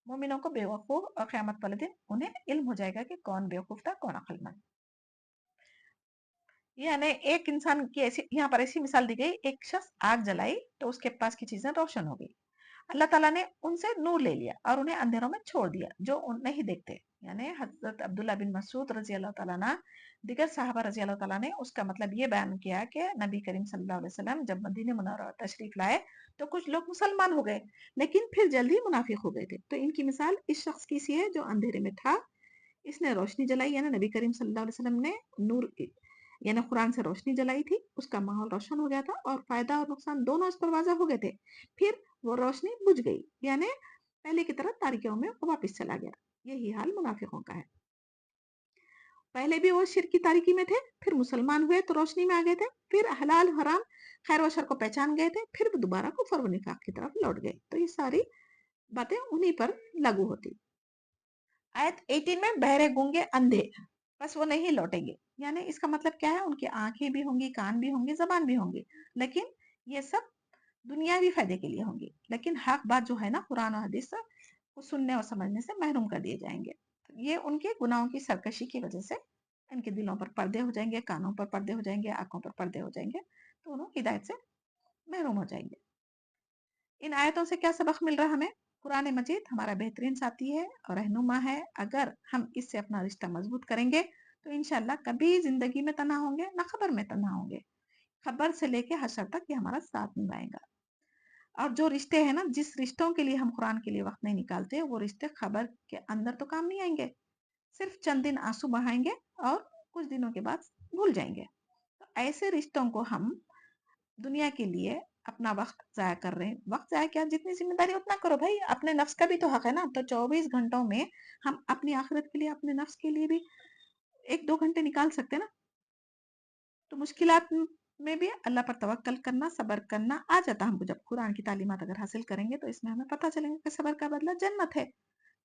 مومنوں کو بیوقوف اور قیامت والے دن انہیں علم ہو جائے گا کہ کون بیوقوف تھا کون عقل مند۔ یعنی ایک انسان کی ایسی یہاں پر ایسی مثال دی گئی، ایک شخص آگ جلائی تو اس کے پاس کی چیزیں روشن ہو گئی، اللہ تعالیٰ نے ان سے نور لے لیا اور انہیں اندھیروں میں چھوڑ دیا جو ان نہیں دیکھتے۔ یعنی حضرت عبداللہ بن مسعود رضی اللہ تعالیٰ عنہ، دیگر صحابہ رضی اللہ تعالیٰ نے اس کا مطلب یہ بیان کیا کہ نبی کریم صلی اللہ علیہ وسلم جب مدینہ منورہ تشریف لائے تو کچھ لوگ مسلمان ہو گئے لیکن پھر جلدی منافق ہو گئے تھے، تو ان کی مثال اس شخص کی سی ہے جو اندھیرے میں تھا، اس نے روشنی جلائی، یعنی نبی کریم صلی اللہ علیہ وسلم نے نور یعنی قرآن سے روشنی جلائی تھی، اس کا ماحول روشن ہو گیا تھا اور فائدہ اور نقصان دونوں اس پر واضح ہو گئے تھے، پھر وہ روشنی بجھ گئی، یعنی پہلے کی طرح تاریکیوں میں واپس چلا گیا۔ یہی حال منافقوں کا ہے، پہلے بھی وہ شرک کی تاریکی میں تھے، پھر مسلمان ہوئے تو روشنی میں آ گئے تھے، پھر حلال حرام خیر و شر کو پہچان گئے تھے، پھر دوبارہ کفر و نفاق کی طرف لوٹ گئے، تو یہ ساری باتیں انہی پر لاگو ہوتی۔ آیت 18 میں بہرے گونگے اندھے بس وہ نہیں لوٹیں گے، یعنی اس کا مطلب کیا ہے؟ ان کی آنکھیں بھی ہوں گی، کان بھی ہوں گے، زبان بھی ہوں گی، لیکن یہ سب دنیاوی فائدے کے لیے ہوں گی، لیکن حق بات جو ہے نا قرآن و حدیث کو سننے اور سمجھنے سے محروم کر دیے جائیں گے۔ یہ ان کے گناہوں کی سرکشی کی وجہ سے ان کے دلوں پر پردے ہو جائیں گے، کانوں پر پردے ہو جائیں گے، آنکھوں پر پردے ہو جائیں گے، تو انہوں ہدایت سے محروم ہو جائیں گے۔ ان آیتوں سے کیا سبق مل رہا ہمیں؟ قرآن مجید ہمارا بہترین ساتھی ہے اور رہنما ہے، اگر ہم اس سے اپنا رشتہ مضبوط کریں گے تو انشاءاللہ کبھی زندگی میں تنہا ہوں گے نہ خبر میں تنہا ہوں گے، خبر سے لے کے حشر تک یہ ہمارا ساتھ نبھائے گا۔ اور جو رشتے ہیں نا، جس رشتوں کے لیے ہم قرآن کے لیے وقت نہیں نکالتے، وہ رشتے خبر کے اندر تو کام نہیں آئیں گے، صرف چند دن آنسو بہائیں گے اور کچھ دنوں کے بعد بھول جائیں گے۔ تو ایسے رشتوں کو ہم دنیا کے لیے اپنا وقت ضائع کر رہے ہیں، وقت ضائع کیا، جتنی ذمہ داری اتنا کرو بھائی، اپنے نفس کا بھی تو حق ہے نا، تو 24 گھنٹوں میں ہم اپنی آخرت کے لیے، اپنے نفس کے لیے بھی 1-2 گھنٹے نکال سکتے نا۔ تو مشکلات میں بھی اللہ پر توکل کرنا، صبر کرنا آ جاتا ہم کو، جب قرآن کی تعلیمات اگر حاصل کریں گے تو اس میں ہمیں پتہ چلے گا کہ صبر کا بدلہ جنت ہے۔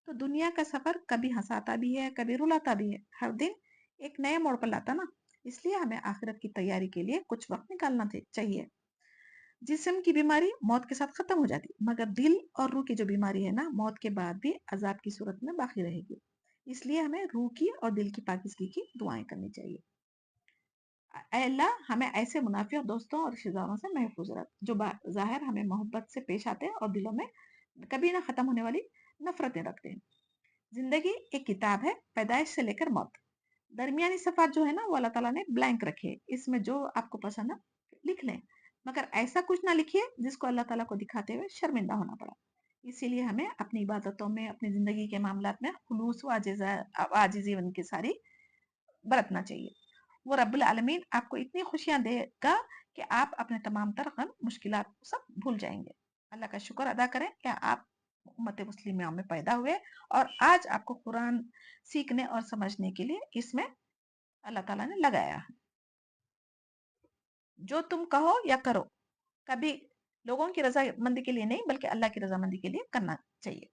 تو دنیا کا سفر کبھی ہنساتا بھی ہے، کبھی رلاتا بھی ہے، ہر دن ایک نئے موڑ پر لاتا نا، اس لیے ہمیں آخرت کی تیاری کے لیے کچھ وقت نکالنا چاہیے۔ جسم کی بیماری موت کے ساتھ ختم ہو جاتی، مگر دل اور روح کی جو بیماری ہے نا، موت کے بعد بھی عذاب کی صورت میں باقی رہے گی، اس لیے ہمیں روح کی اور دل کی پاکیزگی کی دعائیں کرنی چاہیے۔ اے اللہ ہمیں ایسے منافق دوستوں اور رشتہ داروں سے محفوظ رکھ جو ظاہر ہمیں محبت سے پیش آتے ہیں اور دلوں میں کبھی نہ ختم ہونے والی نفرتیں رکھتے ہیں۔ زندگی ایک کتاب ہے، پیدائش سے لے کر موت، درمیانی صفحات جو ہے نا وہ اللہ تعالیٰ نے بلینک رکھے، اس میں جو آپ کو پسند ہے لکھ لیں، مگر ایسا کچھ نہ لکھیے جس کو اللہ تعالیٰ کو دکھاتے ہوئے شرمندہ ہونا پڑا۔ اسی لیے ہمیں اپنی عبادتوں میں، اپنی زندگی کے معاملات میں خلوص و عاجزی ان کی ساری برتنا چاہیے۔ وہ رب العالمین آپ کو اتنی خوشیاں دے گا کہ آپ اپنے تمام تر غم مشکلات سب بھول جائیں گے۔ اللہ کا شکر ادا کریں کہ آپ امت مسلمہ میں پیدا ہوئے اور آج آپ کو قرآن سیکھنے اور سمجھنے کے لیے اس میں اللہ تعالیٰ نے لگایا ہے۔ جو تم کہو یا کرو کبھی لوگوں کی رضا مندی کے لیے نہیں بلکہ اللہ کی رضا مندی کے لیے کرنا چاہیے۔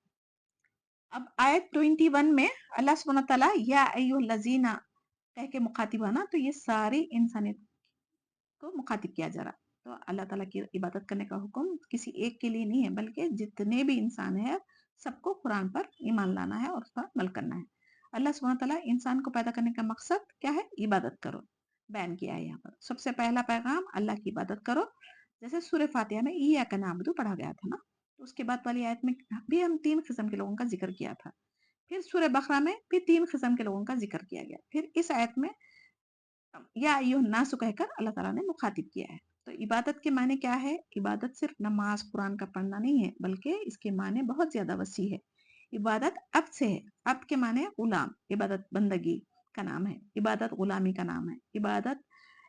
اب آیت 21 میں اللہ سبحانہ تعالیٰ یا ایھا الذین کہہ کے مخاطب ہے نا، تو یہ ساری انسانیت کو مخاطب کیا جا رہا، تو اللہ تعالیٰ کی عبادت کرنے کا حکم کسی ایک کے لیے نہیں ہے بلکہ جتنے بھی انسان ہیں سب کو قرآن پر ایمان لانا ہے اور اس پر عمل کرنا ہے۔ اللہ سبحانہ تعالیٰ انسان کو پیدا کرنے کا مقصد کیا ہے؟ عبادت کرو بیان کیا ہے یہاں پر۔ سب سے پہلا پیغام اللہ کی عبادت کرو، جیسے سورہ فاتحہ میں ایاک نعبد پڑھا گیا تھا نا، تو اس کے بعد والی آیت میں بھی ہم 3 قسم کے لوگوں کا ذکر کیا تھا، پھر سورہ بقرہ میں بھی 3 قسم کے لوگوں کا ذکر کیا گیا، پھر اس آیت میں یا ایھا الناس کہہ کر اللہ تعالیٰ نے مخاطب کیا ہے۔ تو عبادت کے معنی کیا ہے؟ عبادت صرف نماز قرآن کا پڑھنا نہیں ہے بلکہ اس کے معنی بہت زیادہ وسیع ہے۔ عبادت عبد سے ہے، عبد کے معنی غلام، عبادت بندگی کا نام ہے، عبادت غلامی کا نام ہے، عبادت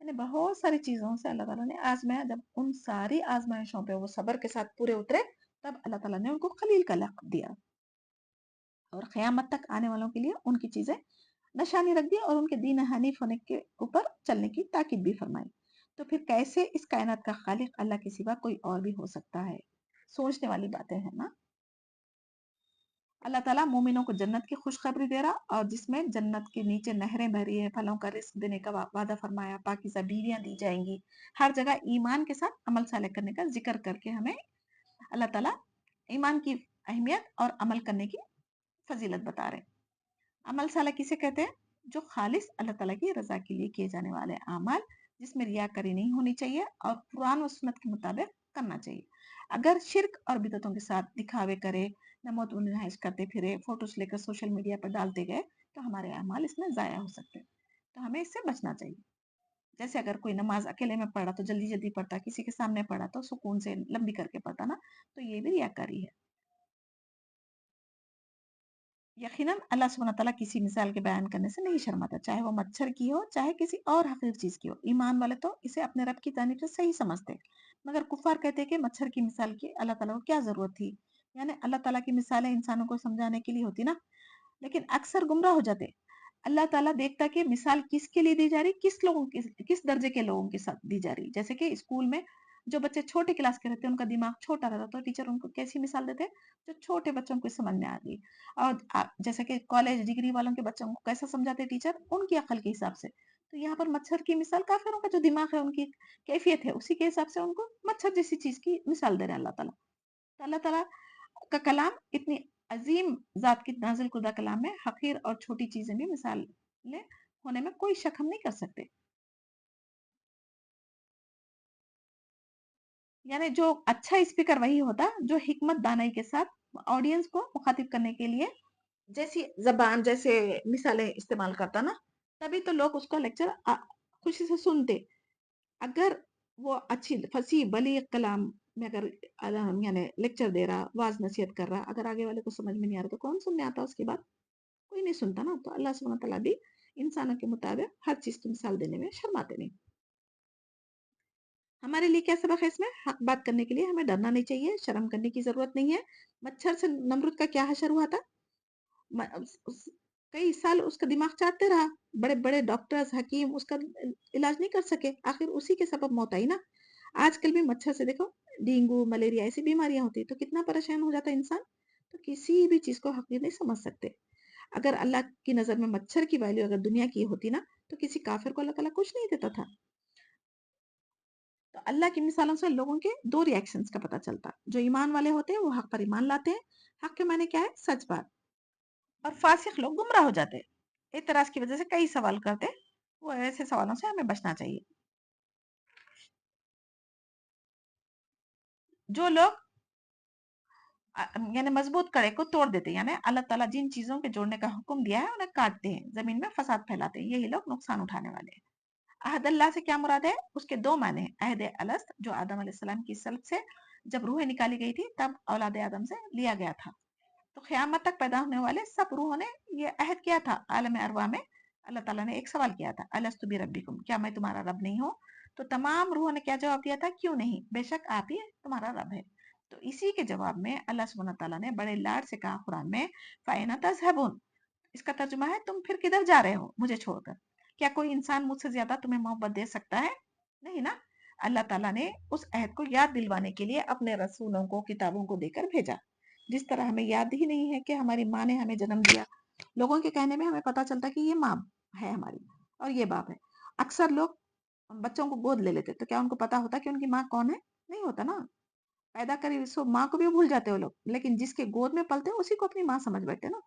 یعنی بہت ساری چیزوں سے اللہ تعالیٰ نے آزمایا. جب ان ساری آزمائشوں پہ وہ صبر کے ساتھ پورے اترے تب اللہ تعالیٰ نے ان کو خلیل کا لقب دیا اور قیامت تک آنے والوں کے لیے ان کی چیزیں نشانی رکھ دی اور ان کے دین حنیف ہونے کے اوپر چلنے کی تاکید بھی فرمائی. تو پھر کیسے اس کائنات کا خالق اللہ کے سوا کوئی اور بھی ہو سکتا ہے؟ سوچنے والی باتیں ہیں نا. اللہ تعالیٰ مومنوں کو جنت کی خوشخبری دے رہا اور جس میں جنت کے نیچے نہریں بہ رہی ہیں، پھلوں کا رزق دینے کا وعدہ فرمایا، پاکیزہ بیویاں دی جائیں گی. ہر جگہ ایمان کے ساتھ عمل صالح کرنے کا ذکر کر کے ہمیں اللہ تعالیٰ ایمان کی اہمیت اور عمل کرنے کی فضیلت بتا رہے ہیں. عمل صالح کسے کہتے ہیں؟ جو خالص اللہ تعالیٰ کی رضا کے لیے کیے جانے والے اعمال جس میں ریاکاری نہیں ہونی چاہیے اور قرآن و سنت کے مطابق کرنا چاہیے. اگر شرک اور بدعتوں کے ساتھ دکھاوے کرے، نمود و نمائش کرتے پھرے، فوٹوز لے کر سوشل میڈیا پر ڈالتے گئے تو ہمارے اعمال اس میں ضائع ہو سکتے. تو ہمیں اس سے بچنا چاہیے. جیسے اگر کوئی نماز اکیلے میں پڑھا تو جلدی جلدی پڑھتا، کسی کے سامنے پڑھا تو سکون سے لمبی کر کے پڑھتا نا، تو یہ بھی ریاکاری ہے. یقیناً اللہ سبحانہ تعالیٰ کسی مثال کے بیان کرنے سے نہیں شرماتا، چاہے وہ مچھر کی ہو چاہے کسی اور حقیر چیز کی ہو. ایمان والے تو اسے اپنے رب کی جانب سے صحیح سمجھتے، مگر کفار کہتے کہ مچھر کی مثال کی اللہ تعالیٰ کو کیا ضرورت تھی. یعنی اللہ تعالیٰ کی مثالیں انسانوں کو سمجھانے کے لیے ہوتی نا، لیکن اکثر گمراہ ہو جاتے. اللہ تعالیٰ دیکھتا کہ مثال کس کے لیے دی جا رہی، کس درجے کے لوگوں کے ساتھ دی جا رہی. جیسے کہ اسکول میں جو بچے چھوٹے کلاس کے رہتے ہیں ان کا دماغ چھوٹا رہتا تو ٹیچر ان کو کیسی مثال دیتے جو چھوٹے بچوں کو سمجھ میں آ گئی. اور جیسے کہ کالج ڈگری والوں کے بچوں کو کیسا سمجھاتے ٹیچر ان کی عقل کے حساب سے. تو یہاں پر مچھر کی مثال کافروں کا جو دماغ ہے ان کی کیفیت ہے اسی کے حساب سے ان کو مچھر جیسی چیز کی مثال دے رہے ہیں اللہ تعالیٰ. تو اللہ تعالیٰ کا کلام اتنی عظیم ذات کی نازل کردہ کلام میں حقیر اور چھوٹی چیزیں بھی مثال ہونے میں کوئی شک ہم نہیں کر سکتے. یعنی جو اچھا اسپیکر وہی ہوتا جو حکمت دانائی کے ساتھ آڈینس کو مخاطب کرنے کے لیے جیسی زبان جیسے مثالیں استعمال کرتا نا، تبھی تو لوگ اس کا لیکچر خوشی سے سنتے. اگر وہ اچھی فصیح بلیغ کلام میں اگر یعنی لیکچر دے رہا، واز نصیحت کر رہا، اگر آگے والے کو سمجھ میں نہیں آ رہا تو کون سننے آتا اس کی بات؟ کوئی نہیں سنتا نا. تو اللہ سبحانہ تعالیٰ بھی انسانوں کے مطابق ہر چیز کی مثال دینے میں شرماتے نہیں. ہمارے لیے کیا سبق ہے اس میں؟ حق بات کرنے کے لیے ہمیں ڈرنا نہیں چاہیے، شرم کرنے کی ضرورت نہیں ہے. مچھر سے نمرود کا کیا حشر ہوا تھا؟ کئی سال اس کا دماغ چاٹتے رہا، بڑے بڑے ڈاکٹرز حکیم اس کا علاج نہیں کر سکے، آخر اسی کے سبب موت آئی نا. آج کل بھی مچھر سے دیکھو ڈینگو ملیریا ایسی بیماریاں ہوتی تو کتنا پریشان ہو جاتا انسان. تو کسی بھی چیز کو حقیر نہیں سمجھ سکتے. اگر اللہ کی نظر میں مچھر کی ویلیو اگر دنیا کی ہوتی نا تو کسی کافر کو اللہ تعالیٰ کچھ نہیں دیتا تھا. تو اللہ کی مثالوں سے لوگوں کے دو ریئیکشنز کا پتہ چلتا. جو ایمان والے ہوتے ہیں وہ حق پر ایمان لاتے ہیں، حق کے معنی کیا ہے؟ سچ بات. اور فاسق لوگ گمراہ ہو جاتے، اعتراض کی وجہ سے کئی سوال کرتے. وہ ایسے سوالوں سے ہمیں بچنا چاہیے. جو لوگ یعنی مضبوط کڑے کو توڑ دیتے، یعنی اللہ تعالیٰ جن چیزوں کے جوڑنے کا حکم دیا ہے انہیں کاٹتے ہیں، زمین میں فساد پھیلاتے ہیں، یہی لوگ نقصان اٹھانے والے ہیں. عہد اللہ سے کیا مراد ہے؟ اس کے دو معنی ہیں. عہد الست جو آدم علیہ السلام کی سلب سے جب روح نکالی گئی تھی تب اولاد آدم سے لیا گیا تھا. تو قیامت تک پیدا ہونے والے سب روحوں نے یہ عہد کیا تھا. عالم ارواح میں اللہ تعالیٰ نے ایک سوال کیا تھا، الست بربکم، کیا میں تمہارا رب نہیں ہوں؟ تو تمام روحوں نے کیا جواب دیا تھا؟ کیوں نہیں، بے شک آپ ہی تمہارا رب ہے. تو اسی کے جواب میں اللہ سبحانہ تعالیٰ نے بڑے لاڈ سے کہا قرآن میں فَأَيْنَ تَذْهَبُونَ. اس کا ترجمہ ہے تم پھر کدھر جا رہے ہو مجھے چھوڑ کر؟ کیا کوئی انسان مجھ سے زیادہ تمہیں محبت دے سکتا ہے؟ نہیں نا. اللہ تعالیٰ نے اس عہد کو یاد دلوانے کے لیے اپنے رسولوں کو کتابوں کو دے کر بھیجا. جس طرح ہمیں یاد ہی نہیں ہے کہ ہماری ماں نے ہمیں جنم دیا، لوگوں کے کہنے میں ہمیں پتا چلتا کہ یہ ماں ہے ہماری اور یہ باپ ہے. اکثر لوگ بچوں کو گود لے لیتے تو کیا ان کو پتا ہوتا کہ ان کی ماں کون ہے؟ نہیں ہوتا نا. پیدا کری سو ماں کو بھی بھول جاتے وہ لوگ، لیکن جس کے گود میں پلتے اسی کو اپنی ماں سمجھ بیٹھتے نا.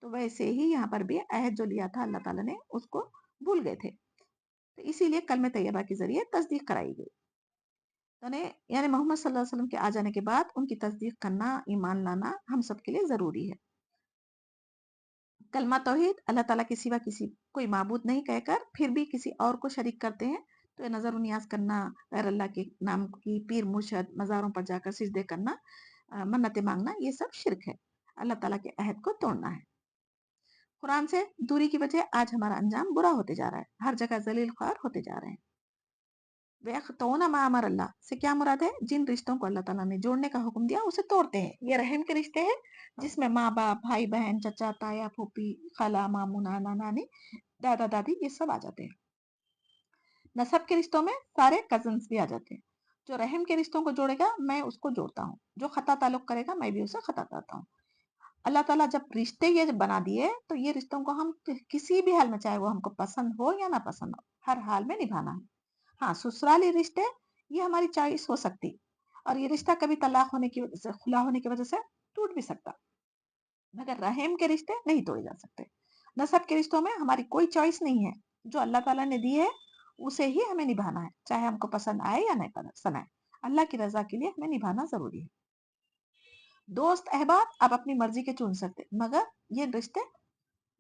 تو ویسے ہی یہاں پر بھی عہد جو لیا تھا اللہ تعالیٰ نے اس کو بھول گئے تھے. تو اسی لیے کلمہ طیبہ کے ذریعے تصدیق کرائی گئی. یعنی محمد صلی اللہ علیہ وسلم کے آ جانے کے بعد ان کی تصدیق کرنا، ایمان لانا ہم سب کے لیے ضروری ہے. کلمہ توحید، اللہ تعالیٰ کے سوا کسی کوئی معبود نہیں کہہ کر پھر بھی کسی اور کو شریک کرتے ہیں تو نظر و نیاز کرنا، غیر اللہ کے نام کی پیر مرشد مزاروں پر جا کر سجدے کرنا، منتیں مانگنا، یہ سب شرک ہے، اللہ تعالیٰ کے عہد کو توڑنا ہے. قرآن سے دوری کی وجہ آج ہمارا انجام برا ہوتے جا رہا ہے، ہر جگہ ذلیل خوار ہوتے جا رہے ہیں. وَيَخْطَوْنَ مَا أَمَرَ اللَّهُ سے کیا مراد ہے؟ جن رشتوں کو اللہ تعالیٰ نے جوڑنے کا حکم دیا اسے توڑتے ہیں. یہ رحم کے رشتے ہیں جس میں ماں باپ، بھائی بہن، چچا تایا، پھوپھی، خالہ، ماموں، نانا نانی، دادا دادی، یہ سب آ جاتے ہیں. نسب کے رشتوں میں سارے کزنس بھی آ جاتے ہیں. جو رحم کے رشتوں کو جوڑے گا میں اس کو جوڑتا ہوں، جو خطا تعلق کرے گا میں بھی اسے خطا کرتا ہوں. اللہ تعالیٰ جب رشتے یہ بنا دیے تو یہ رشتوں کو ہم کسی بھی حال میں، چاہے وہ ہم کو پسند ہو یا نہ پسند ہو، ہر حال میں نبھانا ہے. ہاں، سسرالی رشتے یہ ہماری چوائس ہو سکتی، اور یہ رشتہ کبھی طلاق ہونے کی وجہ سے، خلا ہونے کی وجہ سے ٹوٹ بھی سکتا، مگر رحم کے رشتے نہیں توڑے جا سکتے. نسب کے رشتوں میں ہماری کوئی چوائس نہیں ہے، جو اللہ تعالیٰ نے دی ہے اسے ہی ہمیں نبھانا ہے، چاہے ہم کو پسند آئے یا نہیں پسند آئے. اللہ کی رضا کے لیے ہمیں نبھانا ضروری ہے. دوست احباب آپ اپنی مرضی کے چن سکتے، مگر یہ رشتے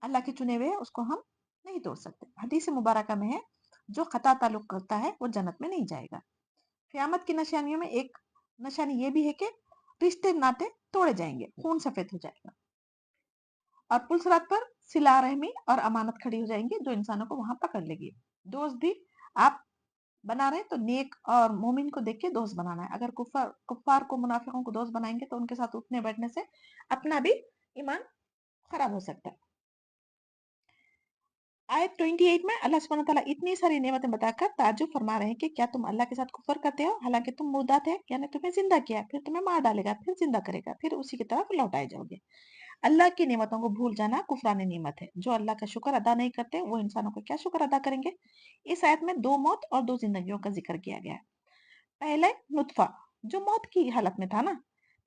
اللہ کے چنے ہوئے اس کو ہم نہیں توڑ سکتے. حدیث مبارکہ میں ہے جو خطا تعلق کرتا ہے وہ جنت میں نہیں جائے گا. قیامت کی نشانیوں میں ایک نشانی یہ بھی ہے کہ رشتے ناطے توڑے جائیں گے، خون سفید ہو جائے گا، اور پلسرات پر صلہ رحمی اور امانت کھڑی ہو جائیں گے جو انسانوں کو وہاں پکڑ لے گی. دوست بھی آپ بنا رہے تو نیک اور مومن کو دیکھ کے دوست بنانا ہے. اگر کفار کو، منافقوں کو دوست بنائیں گے تو ان کے ساتھ اٹھنے بیٹھنے سے اپنا بھی ایمان خراب ہو سکتا ہے. آیت 28 میں اللہ سبحانہ تعالیٰ اتنی ساری نعمتیں بتا کر تعجب فرما رہے ہیں کہ کیا تم اللہ کے ساتھ کفر کرتے ہو حالانکہ تم مردہ تھے، یعنی تمہیں زندہ کیا، پھر تمہیں مار ڈالے گا، پھر زندہ کرے گا، پھر اسی کی طرف لوٹائے جاؤ گے. اللہ کی نعمتوں کو بھول جانا کفران نعمت ہے. جو اللہ کا شکر ادا نہیں کرتے وہ انسانوں کا کیا شکر ادا کریں گے. اس آیت میں 2 موت اور 2 زندگیوں کا ذکر کیا گیا ہے. پہلے نطفہ جو موت کی حالت میں تھا نا،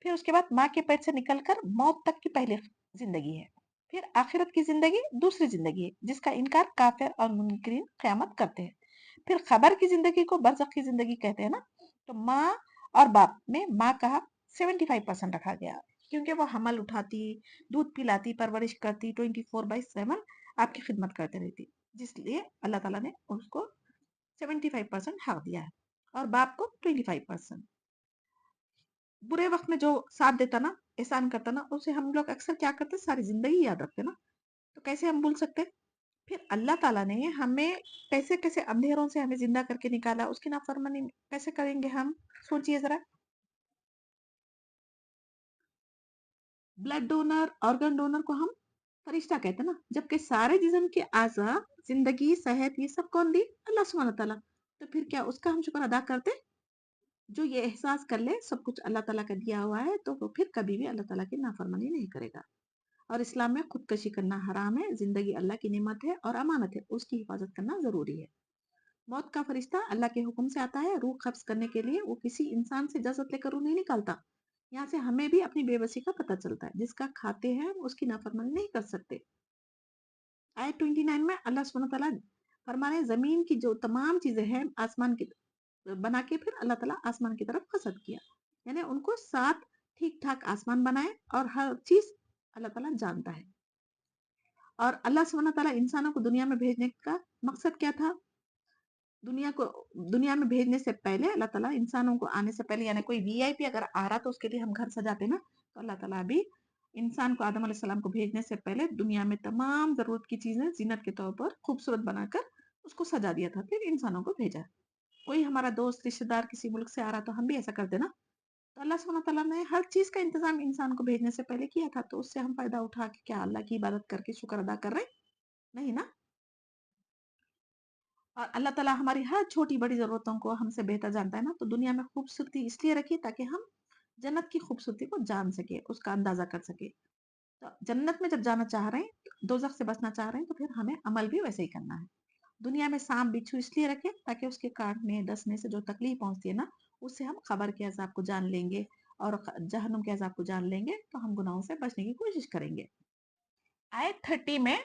پھر اس کے بعد ماں کے پیٹ سے نکل کر موت تک کی پہلی زندگی ہے، پھر آخرت کی زندگی دوسری زندگی ہے جس کا انکار کافر اور منکرین قیامت کرتے ہیں. پھر خبر کی زندگی کو برزخ کی زندگی کہتے ہیں نا. تو ماں اور باپ میں ماں کا 75% رکھا گیا کیونکہ وہ حمل اٹھاتی، دودھ پلاتی، پرورش کرتی، 24/7 آپ کی خدمت کرتے رہتی، جس لیے اللہ تعالیٰ نے اس کو 75% حق دیا ہے، اور باپ کو 25%. برے وقت میں جو ساتھ دیتا نا، احسان کرتا نا، اسے ہم لوگ اکثر کیا کرتے، ساری زندگی یاد رکھتے نا. تو کیسے ہم بھول سکتے. پھر اللہ تعالیٰ نے ہمیں کیسے کیسے اندھیروں سے ہمیں زندہ کر کے نکالا، اس کی نافرمانی کیسے کریں گے ہم. سوچئے ذرا. بلڈ ڈونر، آرگن ڈونر کو ہم فرشتہ کہتے ہیں نا، جبکہ سارے جسم کے اعضاء، زندگی، صحت، یہ سب کون دی؟ اللہ سبحانہ تعالیٰ. تو پھر کیا اس کا ہم شکر ادا کرتے؟ جو یہ احساس کر لے سب کچھ اللہ تعالیٰ کا دیا ہوا ہے تو وہ پھر کبھی بھی اللہ تعالیٰ کی نافرمانی نہیں کرے گا. اور اسلام میں خودکشی کرنا حرام ہے. زندگی اللہ کی نعمت ہے اور امانت ہے، اس کی حفاظت کرنا ضروری ہے. موت کا فرشتہ اللہ کے حکم سے آتا ہے روح قبض کرنے کے لیے. وہ کسی انسان سے اجازت لے کر روح نہیں نکالتا. یہاں سے ہمیں بھی اپنی بے بسی کا پتہ چلتا ہے. جس کا کھاتے ہیں اس کی نافرمانی نہیں کر سکتے. آیت 29 میں اللہ سبحانہ تعالیٰ فرمانے زمین کی جو تمام چیزیں ہیں آسمان کی بنا کے پھر اللہ تعالیٰ آسمان کی طرف قصد کیا، یعنی ان کو 7 ٹھیک ٹھاک آسمان بنائے، اور ہر چیز اللہ تعالیٰ جانتا ہے. اور اللہ سبحانہ تعالیٰ انسانوں کو دنیا میں بھیجنے کا مقصد کیا تھا؟ دنیا میں بھیجنے سے پہلے اللہ تعالیٰ انسانوں کو آنے سے پہلے، یعنی کوئی VIP اگر آ رہا تو اس کے لیے ہم گھر سجاتے نا، تو اللہ تعالیٰ بھی انسان کو، آدم علیہ السلام کو بھیجنے سے پہلے دنیا میں تمام ضرورت کی چیزیں زینت کے طور پر خوبصورت بنا کر اس کو سجا دیا تھا، پھر انسانوں کو بھیجا. کوئی ہمارا دوست رشتے دار کسی ملک سے آ رہا تو ہم بھی ایسا کرتے نا. تو اللہ سبحانہ تعالیٰ نے ہر چیز کا انتظام انسان کو بھیجنے سے پہلے کیا تھا. تو اس سے ہم فائدہ اٹھا کے کیا اللہ کی عبادت کر کے شکر ادا کر رہے نہیں نا. اور اللہ تعالیٰ ہماری ہر چھوٹی بڑی ضرورتوں کو ہم سے بہتر جانتا ہے نا. تو دنیا میں خوبصورتی اس لیے رکھی تاکہ ہم جنت کی خوبصورتی کو جان سکے، اس کا اندازہ کر سکے. تو جنت میں جب جانا چاہ رہے ہیں، دوزخ سے بچنا چاہ رہے ہیں، تو پھر ہمیں عمل بھی ویسے ہی کرنا ہے. دنیا میں سانپ بچھو اس لیے رکھے تاکہ اس کے کاٹنے ڈسنے سے جو تکلیف پہنچتی ہے نا، اس سے ہم قبر کے عذاب کو جان لیں گے اور جہنم کے عذاب کو جان لیں گے، تو ہم گناہوں سے بچنے کی کوشش کریں گے. آیت 30 میں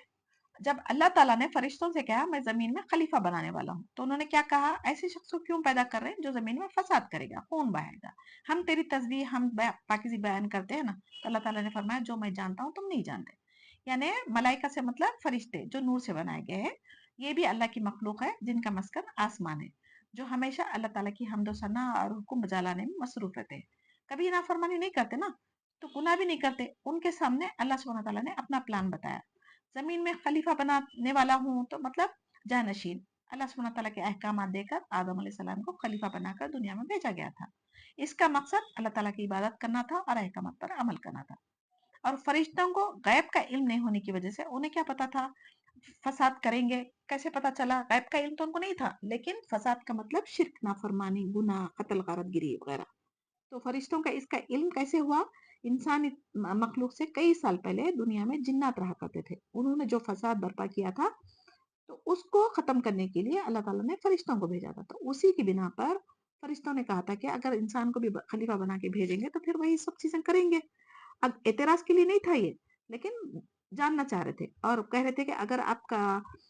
جب اللہ تعالیٰ نے فرشتوں سے کہا میں زمین میں خلیفہ بنانے والا ہوں، تو انہوں نے کیا کہا؟ ایسے شخص کو کیوں پیدا کر رہے ہیں جو زمین میں فساد کرے گا، خون بہائے گا. ہم تیری تسبیح، ہم پاکیزی بیان کرتے ہیں نا. تو اللہ تعالیٰ نے فرمایا جو میں جانتا ہوں تم نہیں جانتے. یعنی ملائکہ سے مطلب فرشتے جو نور سے بنائے گئے ہیں، یہ بھی اللہ کی مخلوق ہے جن کا مسکن آسمان ہے، جو ہمیشہ اللہ تعالیٰ کی حمد و ثنا اور حکم بجا لانے میں مصروف رہتے ہیں. کبھی نافرمانی نہیں کرتے نا، تو گناہ بھی نہیں کرتے. ان کے سامنے اللہ سبحانہ تعالیٰ نے اپنا پلان بتایا. زمین میں خلیفہ بنانے والا ہوں تو مطلب جانشین. اللہ سبحانہ تعالیٰ کے احکامات دے کر آدم علیہ السلام کو خلیفہ بنا کر دنیا میں بھیجا گیا تھا. اس کا مقصد اللہ تعالیٰ کی عبادت کرنا تھا اور احکامات پر عمل کرنا تھا. اور فرشتوں کو غیب کا علم نہیں ہونے کی وجہ سے انہیں کیا پتا تھا فساد کریں گے؟ کیسے پتا چلا؟ غیب کا علم تو ان کو نہیں تھا، لیکن فساد کا مطلب شرک، نافرمانی، گناہ، قتل، غارت گری وغیرہ. تو فرشتوں کا اس کا علم کیسے ہوا؟ انسانی مخلوق سے کئی سال پہلے دنیا میں جنات رہا کرتے تھے. انہوں نے جو فساد برپا کیا تھا تو اس کو ختم کرنے کے لیے اللہ تعالیٰ نے فرشتوں کو بھیجا تھا. تو اسی کی بنا پر فرشتوں نے کہا تھا کہ اگر انسان کو بھی خلیفہ بنا کے بھیجیں گے تو پھر وہی سب چیزیں کریں گے. اب اعتراض کے لیے نہیں تھا یہ، لیکن جاننا چاہ رہے تھے اور کہہ رہے تھے کہ اگر آپ کا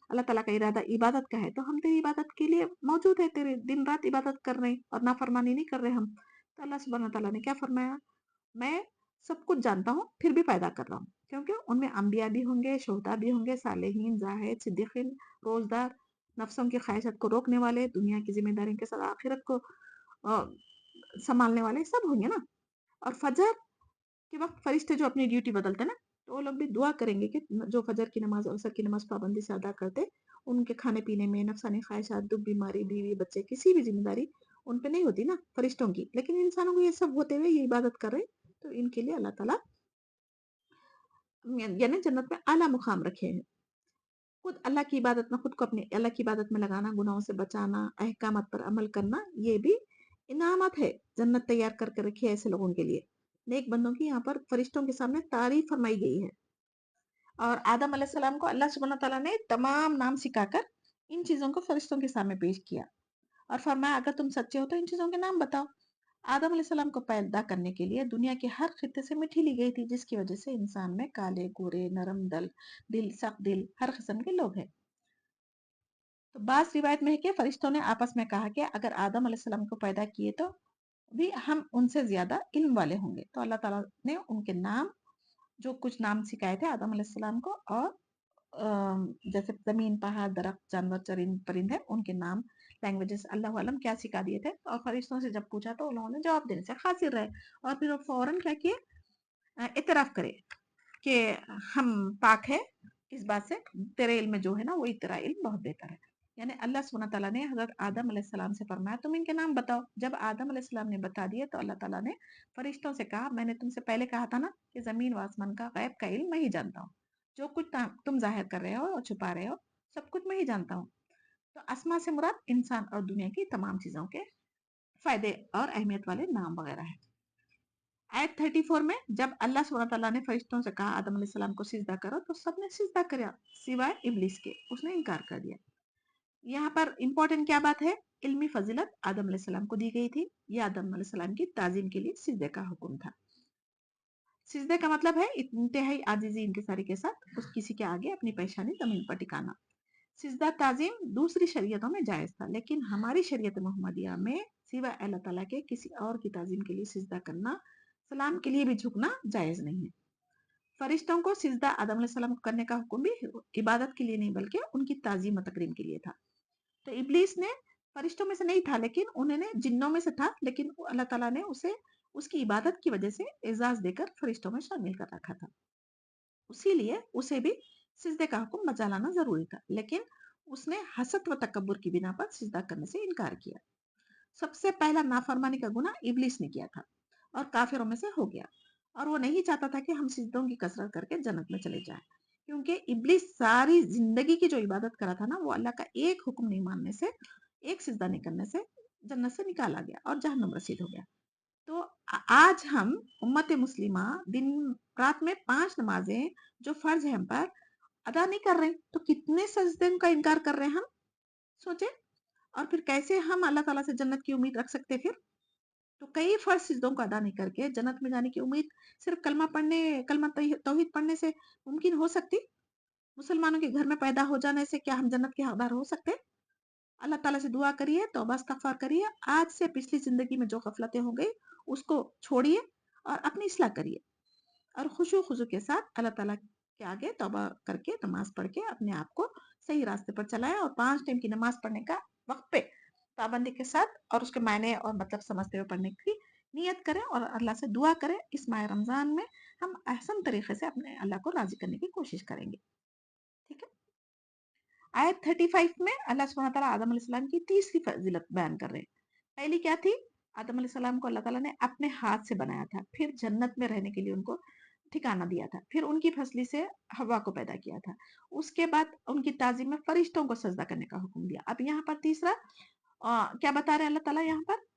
اللہ تعالیٰ کا ارادہ عبادت کا ہے تو ہم تیری عبادت کے لیے موجود ہے، تیرے دن رات عبادت کر رہے ہیں اور نافرمانی نہیں کر رہے ہم. تو اللہ سبحانہ تعالیٰ نے کیا فرمایا؟ میں سب کچھ جانتا ہوں پھر بھی پیدا کر رہا ہوں، کیونکہ ان میں انبیاء بھی ہوں گے، شہداء بھی ہوں گے، صالحین، زاہد، صدیقین، روزدار، نفسوں کی خواہشات کو روکنے والے، دنیا کی ذمہ داریوں کے ساتھ آخرت کو سنبھالنے والے سب ہوں گے نا. اور فجر کے وقت فرشتے جو اپنی ڈیوٹی بدلتے نا تو وہ لوگ بھی دعا کریں گے کہ جو فجر کی نماز اور عصر کی نماز پابندی سے ادا کرتے ان کے کھانے پینے میں نفسانی خواہشات، دکھ، بیماری، بیوی بچے، کسی بھی ذمہ داری ان پہ نہیں ہوتی نا فرشتوں کی، لیکن انسانوں کو یہ سب ہوتے ہوئے یہ عبادت کر رہے تو ان کے لیے اللہ تعالیٰ یعنی جنت میں اعلیٰ مقام رکھے ہیں. خود اللہ کی عبادت میں خود کو اپنی اللہ کی عبادت میں لگانا، گناہوں سے بچانا، احکامات پر عمل کرنا، یہ بھی انعامات ہے جنت تیار کر کے رکھی ہے ایسے لوگوں کے لیے. نیک بندوں کی یہاں پر فرشتوں کے سامنے تعریف فرمائی گئی ہے. اور آدم علیہ السلام کو اللہ سبحانہ تعالیٰ نے تمام نام سکھا کر ان چیزوں کو فرشتوں کے سامنے پیش کیا اور فرمایا اگر تم سچے ہو تو ان چیزوں کے نام بتاؤ. آدم علیہ السلام کو پیدا کرنے کے لیے دنیا کے ہر خطے سے مٹی لی گئی تھی، جس کی وجہ سے انسان میں کالے، گورے، نرم دل، سخت دل، ہر قسم کے لوگ ہیں. تو بعض روایت میں ہے کہ فرشتوں نے آپس میں کہا کہ اگر آدم علیہ السلام کو پیدا کیے تو بھی ہم ان سے زیادہ علم والے ہوں گے. تو اللہ تعالیٰ نے ان کے نام جو کچھ نام سکھائے تھے آدم علیہ السلام کو، اور جیسے زمین، پہاڑ، درخت، جانور، پرند ہے ان کے نام لینگویجز اللہ علم کیا سکھا دیے تھے. اور فرشتوں سے جب پوچھا تو انہوں نے جواب دینے سے قاصر رہے اور پھر وہ فوراً کیا کیے؟ اعتراف کرے کہ ہم پاک ہے اس بات سے، تیرے علم میں جو ہے نا وہی تیرا علم بہت بہتر ہے. یعنی اللہ سبحانہ تعالیٰ نے حضرت آدم علیہ السلام سے فرمایا تم ان کے نام بتاؤ. جب آدم علیہ السلام نے بتا دیے تو اللہ تعالیٰ نے فرشتوں سے کہا میں نے تم سے پہلے کہا تھا نا کہ زمین و آسمان کا غیب کا علم میں ہی جانتا ہوں، جو کچھ تم ظاہر کر رہے ہو اور چھپا رہے ہو سب کچھ میں ہی جانتا ہوں. تو اسما سے مراد انسان اور دنیا کی تمام چیزوں کے فائدے اور اہمیت والے نام وغیرہ ہے. آیت 34 میں جب اللہ سبحانہ تعالیٰ نے فرشتوں سے کہا آدم علیہ السلام کو سجدہ کرو تو سب نے سجدہ کریا سوائے ابلیس کے، اس نے انکار کر دیا. یہاں پر امپورٹنٹ کیا بات ہے؟ علمی فضیلت آدم علیہ السلام کو دی گئی تھی. یہ آدم علیہ السلام کی تعظیم کے لیے سجدے کا حکم تھا. سجدے کا مطلب ہے انتہائی عاجزی انکساری کے ساتھ اس کسی کے آگے اپنی پیشانی زمین پر ٹکانا. سجدہ تعظیم دوسری شریعتوں میں جائز تھا، لیکن ہماری شریعت محمدیہ میں سوائے اللہ تعالیٰ کے کسی اور کی تعظیم کے لیے سجدہ کرنا، سلام کے لیے بھی جھکنا جائز نہیں ہے. فرشتوں کو سجدہ آدم علیہ السلام کو کرنے کا حکم بھی عبادت کے لیے نہیں بلکہ ان کی تعظیم و تکریم کے لیے تھا. تو ابلیس نے فرشتوں میں سے نہیں تھا لیکن انہوں نے جنوں میں سے تھا، لیکن اللہ تعالیٰ نے اسے اس کی عبادت کی وجہ سے اعزاز دے کر فرشتوں میں شامل کر رکھا تھا. اسی لیے اسے بھی سجدے کا حکم بجا لانا ضروری تھا، لیکن اس نے حسد و تکبر کی بنا پر سجدہ کرنے سے انکار کیا. سب سے پہلا نافرمانی کا گناہ ابلیس نے کیا تھا اور کافروں میں سے ہو گیا، اور وہ نہیں چاہتا تھا کہ ہم سجدوں کی کثرت کر کے جنت میں چلے جائیں، کیونکہ ابلیس ساری زندگی کی جو عبادت کرا تھا نا وہ اللہ کا ایک حکم نہیں ماننے سے، ایک سجدہ نہیں کرنے سے جنت سے نکالا گیا اور جہنم رسید ہو گیا. تو آج ہم امت مسلمہ دن رات میں 5 نمازیں جو فرض ہیں ہم پر ادا نہیں کر رہے، تو کتنے سجدے کا انکار کر رہے ہیں ہم سوچے. اور پھر کیسے ہم اللہ تعالیٰ سے جنت کی امید رکھ سکتے پھر؟ تو کئی فرض سجدوں کو ادا نہیں کر کے جنت میں جانے کی امید صرف کلمہ توحید پڑھنے سے ممکن ہو سکتی؟ مسلمانوں کے گھر میں پیدا ہو جانے سے کیا ہم جنت کے حقدار ہو سکتے؟ اللہ تعالیٰ سے دعا کریے، توبہ استغفار کریے، آج سے پچھلی زندگی میں جو غفلتیں ہو گئی اس کو چھوڑیے اور اپنی اصلاح کریے اور خشوع خضوع کے ساتھ اللہ تعالیٰ کے آگے توبہ کر کے نماز پڑھ کے اپنے آپ کو صحیح راستے پر چلائے اور 5 ٹائم کی نماز پڑھنے کا وقت پہ پابندی کے ساتھ اور اس کے معنی اور مطلب سمجھتے ہوئے پڑھنے کی نیت کریں اور اللہ سے دعا کریں. اس ماہ رمضان میں ہم احسن طریقے سے اپنے اللہ کو راضی کرنے کی کوشش کریں گے. ٹھیک ہے. آیت 35 میں اللہ سبحانہ تعالیٰ آدم علیہ السلام کی تیسری فضیلت بیان کر رہے ہیں۔ پہلی کیا تھی؟ آدم علیہ السلام کو اللہ تعالیٰ نے اپنے ہاتھ سے بنایا تھا، پھر جنت میں رہنے کے لیے ان کو ٹھکانہ دیا تھا، پھر ان کی پھسلی سے ہوا کو پیدا کیا تھا، اس کے بعد ان کی تعظیم میں فرشتوں کو سجدہ کرنے کا حکم دیا۔ اب یہاں پر تیسرا کیا بتا رہے ہیں اللہ تعالیٰ یہاں پر؟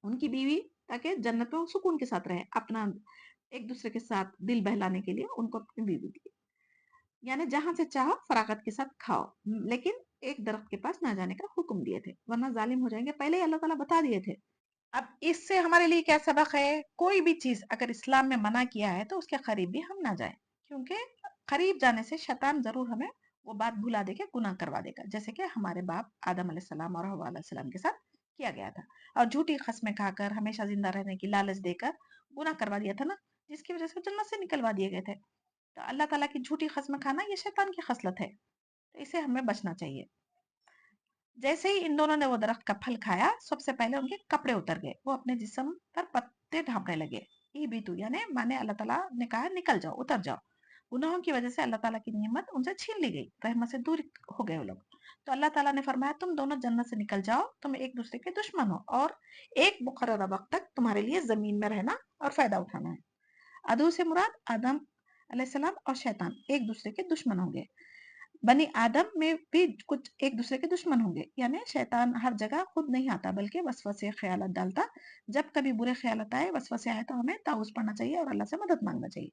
ان کی بیوی تاکہ جنت میں سکون کے ساتھ رہے، اپنا ایک دوسرے کے ساتھ دل بہلانے کے لیے ان کو اپنی بیوی دی، یعنی جہاں سے چاہو فراغت کے ساتھ کھاؤ، لیکن ایک درخت کے پاس نہ جانے کا حکم دیے تھے ورنہ ظالم ہو جائیں گے، پہلے ہی اللہ تعالیٰ بتا دیے تھے۔ اب اس سے ہمارے لیے کیا سبق ہے؟ کوئی بھی چیز اگر اسلام میں منع کیا ہے تو اس کے قریب بھی ہم نہ جائیں، کیونکہ قریب جانے سے شیطان ضرور ہمیں وہ بات بھلا دے کے گناہ کروا دے گا، جیسے کہ ہمارے باپ آدم علیہ السلام اور حوا علیہ السلام کے ساتھ کیا گیا تھا، اور جھوٹی قسمیں کھا کر ہمیشہ زندہ رہنے کی لالچ دے کر گناہ کروا دیا تھا نا، جس کی وجہ سے جنت سے نکلوا دیے گئے تھے۔ تو اللہ تعالیٰ کی جھوٹی قسم کھانا یہ شیطان کی خصلت ہے، تو اسے ہمیں بچنا چاہیے۔ جیسے ہی ان دونوں نے وہ درخت کا پھل کھایا، سب سے پہلے ان کے کپڑے اتر گئے، وہ اپنے جسم پر پتے ڈھانپنے لگے۔ ای بیتو یعنی مانے اللہ تعالیٰ نے کہا نکل جاؤ، اتر جاؤ۔ گناہوں کی وجہ سے اللہ تعالیٰ کی نعمت ان سے چھین لی گئی، رحمت سے دور ہو گئے وہ لوگ۔ تو اللہ تعالیٰ نے فرمایا تم دونوں جنت سے نکل جاؤ، تم ایک دوسرے کے دشمن ہو، اور ایک مقررہ وقت تک تمہارے لیے زمین میں رہنا اور فائدہ اٹھانا ہے۔ عدو سے مراد آدم علیہ السلام اور شیطان ایک دوسرے کے دشمن ہوں گے۔ بنی آدم میں بھی کچھ ایک دوسرے کے دشمن ہوں گے، یعنی شیطان ہر جگہ خود نہیں آتا بلکہ وسوسے خیالات ڈالتا۔ جب کبھی برے خیالات آئے، وسوسے آئے تو ہمیں تعوذ پڑھنا چاہیے اور اللہ سے مدد مانگنا چاہیے۔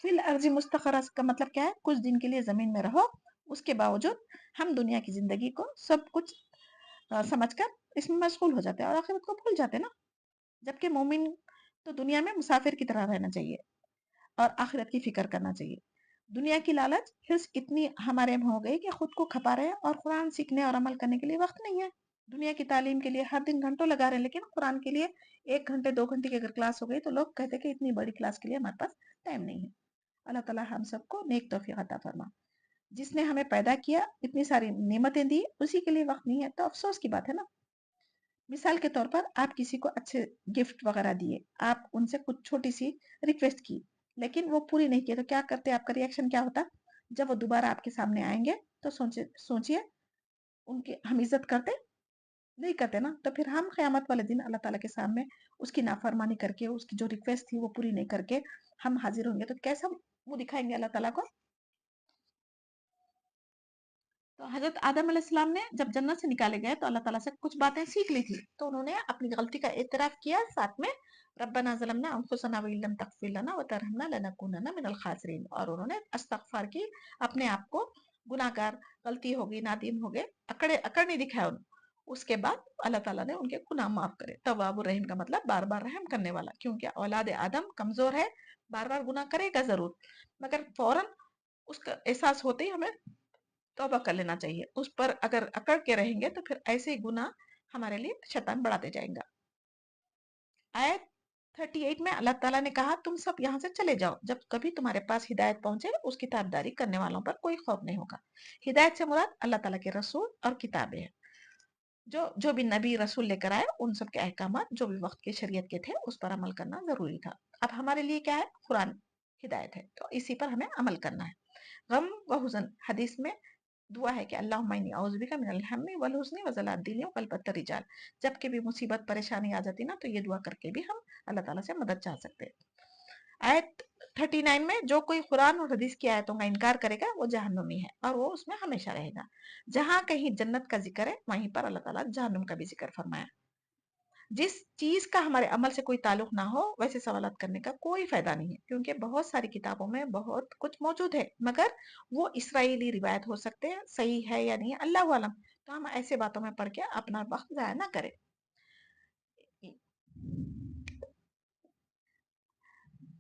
فی الارض مستقرہ کا مطلب کیا ہے؟ کچھ دن کے لیے زمین میں رہو، اس کے باوجود ہم دنیا کی زندگی کو سب کچھ سمجھ کر اس میں مشغول ہو جاتے ہیں اور آخرت کو بھول جاتے ہیں نا، جبکہ مومن تو دنیا میں مسافر کی طرح رہنا چاہیے اور آخرت کی فکر کرنا چاہیے۔ دنیا کی لالچ حرص اتنی ہمارے میں ہو گئی کہ خود کو کھپا رہے ہیں اور قرآن سیکھنے اور عمل کرنے کے لیے وقت نہیں ہے۔ دنیا کی تعلیم کے لیے ہر دن گھنٹوں لگا رہے ہیں، لیکن قرآن کے لیے 1 گھنٹے 2 گھنٹے کی اگر کلاس ہو گئی تو لوگ کہتے ہیں کہ اتنی بڑی کلاس کے لیے ہمارے پاس ٹائم نہیں ہے۔ اللہ تعالیٰ ہم سب کو نیک توفیق عطا فرما۔ جس نے ہمیں پیدا کیا، اتنی ساری نعمتیں دی، اسی کے لیے وقت نہیں ہے تو افسوس کی بات ہے نا۔ مثال کے طور پر آپ کسی کو اچھے گفٹ وغیرہ دیے، آپ ان سے کچھ چھوٹی سی ریکویسٹ کی لیکن وہ پوری نہیں کی، تو کیا کرتے؟ آپ کا ریئیکشن کیا ہوتا؟ جب وہ دوبارہ آپ کے سامنے آئیں گے تو سوچئے ان کی ہم عزت کرتے نہیں کرتے نا، تو پھر ہم قیامت والے دن اللہ تعالیٰ کے سامنے اس کی نافرمانی کر کے، اس کی جو ریکویسٹ تھی وہ پوری نہیں کر کے ہم حاضر ہوں گے، تو کیسا منہ دکھائیں گے اللہ تعالیٰ کو؟ تو حضرت آدم علیہ السلام نے جب جنت سے نکالے گئے تو اللہ تعالیٰ سے کچھ باتیں سیکھ لی تھی، تو انہوں نے اپنی غلطی کا اعتراف کیا، ساتھ میں ربنا ظلمنا انفسنا وان لم تغفر لنا وترحمنا لنکونن من الخاسرین، اور انہوں نے استغفار کی، اپنے آپ کو گناہ گار، غلطی ہوگی، نادم ہو گئے، اکڑ نہیں دکھایا انہوں۔ اس کے بعد اللہ تعالیٰ نے ان کے گناہ معاف کرے۔ تواب الرحیم کا مطلب بار بار رحم کرنے والا، کیونکہ اولاد آدم کمزور ہے، بار بار گناہ کرے گا ضرور، مگر فوراً اس کا احساس ہوتے ہی ہمیں توبہ کر لینا چاہیے۔ اس پر اگر اکڑ کے رہیں گے تو پھر ایسے ہی گناہ ہمارے لیے شیطان بڑھاتے جائیں گا۔ آیت 38 میں اللہ تعالیٰ نے کہا تم سب یہاں سے چلے جاؤ، جب کبھی تمہارے پاس ہدایت پہنچے اس کی تابعداری کرنے والوں پر کوئی خوف نہیں ہوگا۔ ہدایت سے مراد اللہ تعالیٰ کے رسول اور کتابیں ہیں، جو بھی نبی رسول لے کر آئے ان سب کے احکامات جو بھی وقت کی شریعت کے تھے اس پر عمل کرنا ضروری تھا۔ اب ہمارے لیے کیا ہے؟ قرآن ہدایت ہے، تو اسی پر ہمیں عمل کرنا ہے۔ غم و حزن، حدیث میں دعا ہے کہ اللہم انی اعوذ بک من الہم والحزن وذلات الدین وغلبۃ الرجال، جب کہ بھی مصیبت پریشانی آ جاتی نا تو یہ دعا کر کے بھی ہم اللہ تعالیٰ سے مدد چاہ سکتے ہیں۔ آیت 39 میں جو کوئی قرآن اور حدیث کی آیتوں کا انکار کرے گا وہ جہنمی ہے اور وہ اس میں ہمیشہ رہے گا۔ جہاں کہیں جنت کا ذکر ہے وہیں پر اللہ تعالیٰ جہنم کا بھی ذکر فرمایا۔ جس چیز کا ہمارے عمل سے کوئی تعلق نہ ہو ویسے سوالات کرنے کا کوئی فائدہ نہیں ہے، کیونکہ بہت ساری کتابوں میں بہت کچھ موجود ہے مگر وہ اسرائیلی روایت ہو سکتے ہیں، صحیح ہے یا نہیں اللہ عالم، تو ہم ایسے باتوں میں پڑھ کے اپنا وقت ضائع نہ کریں۔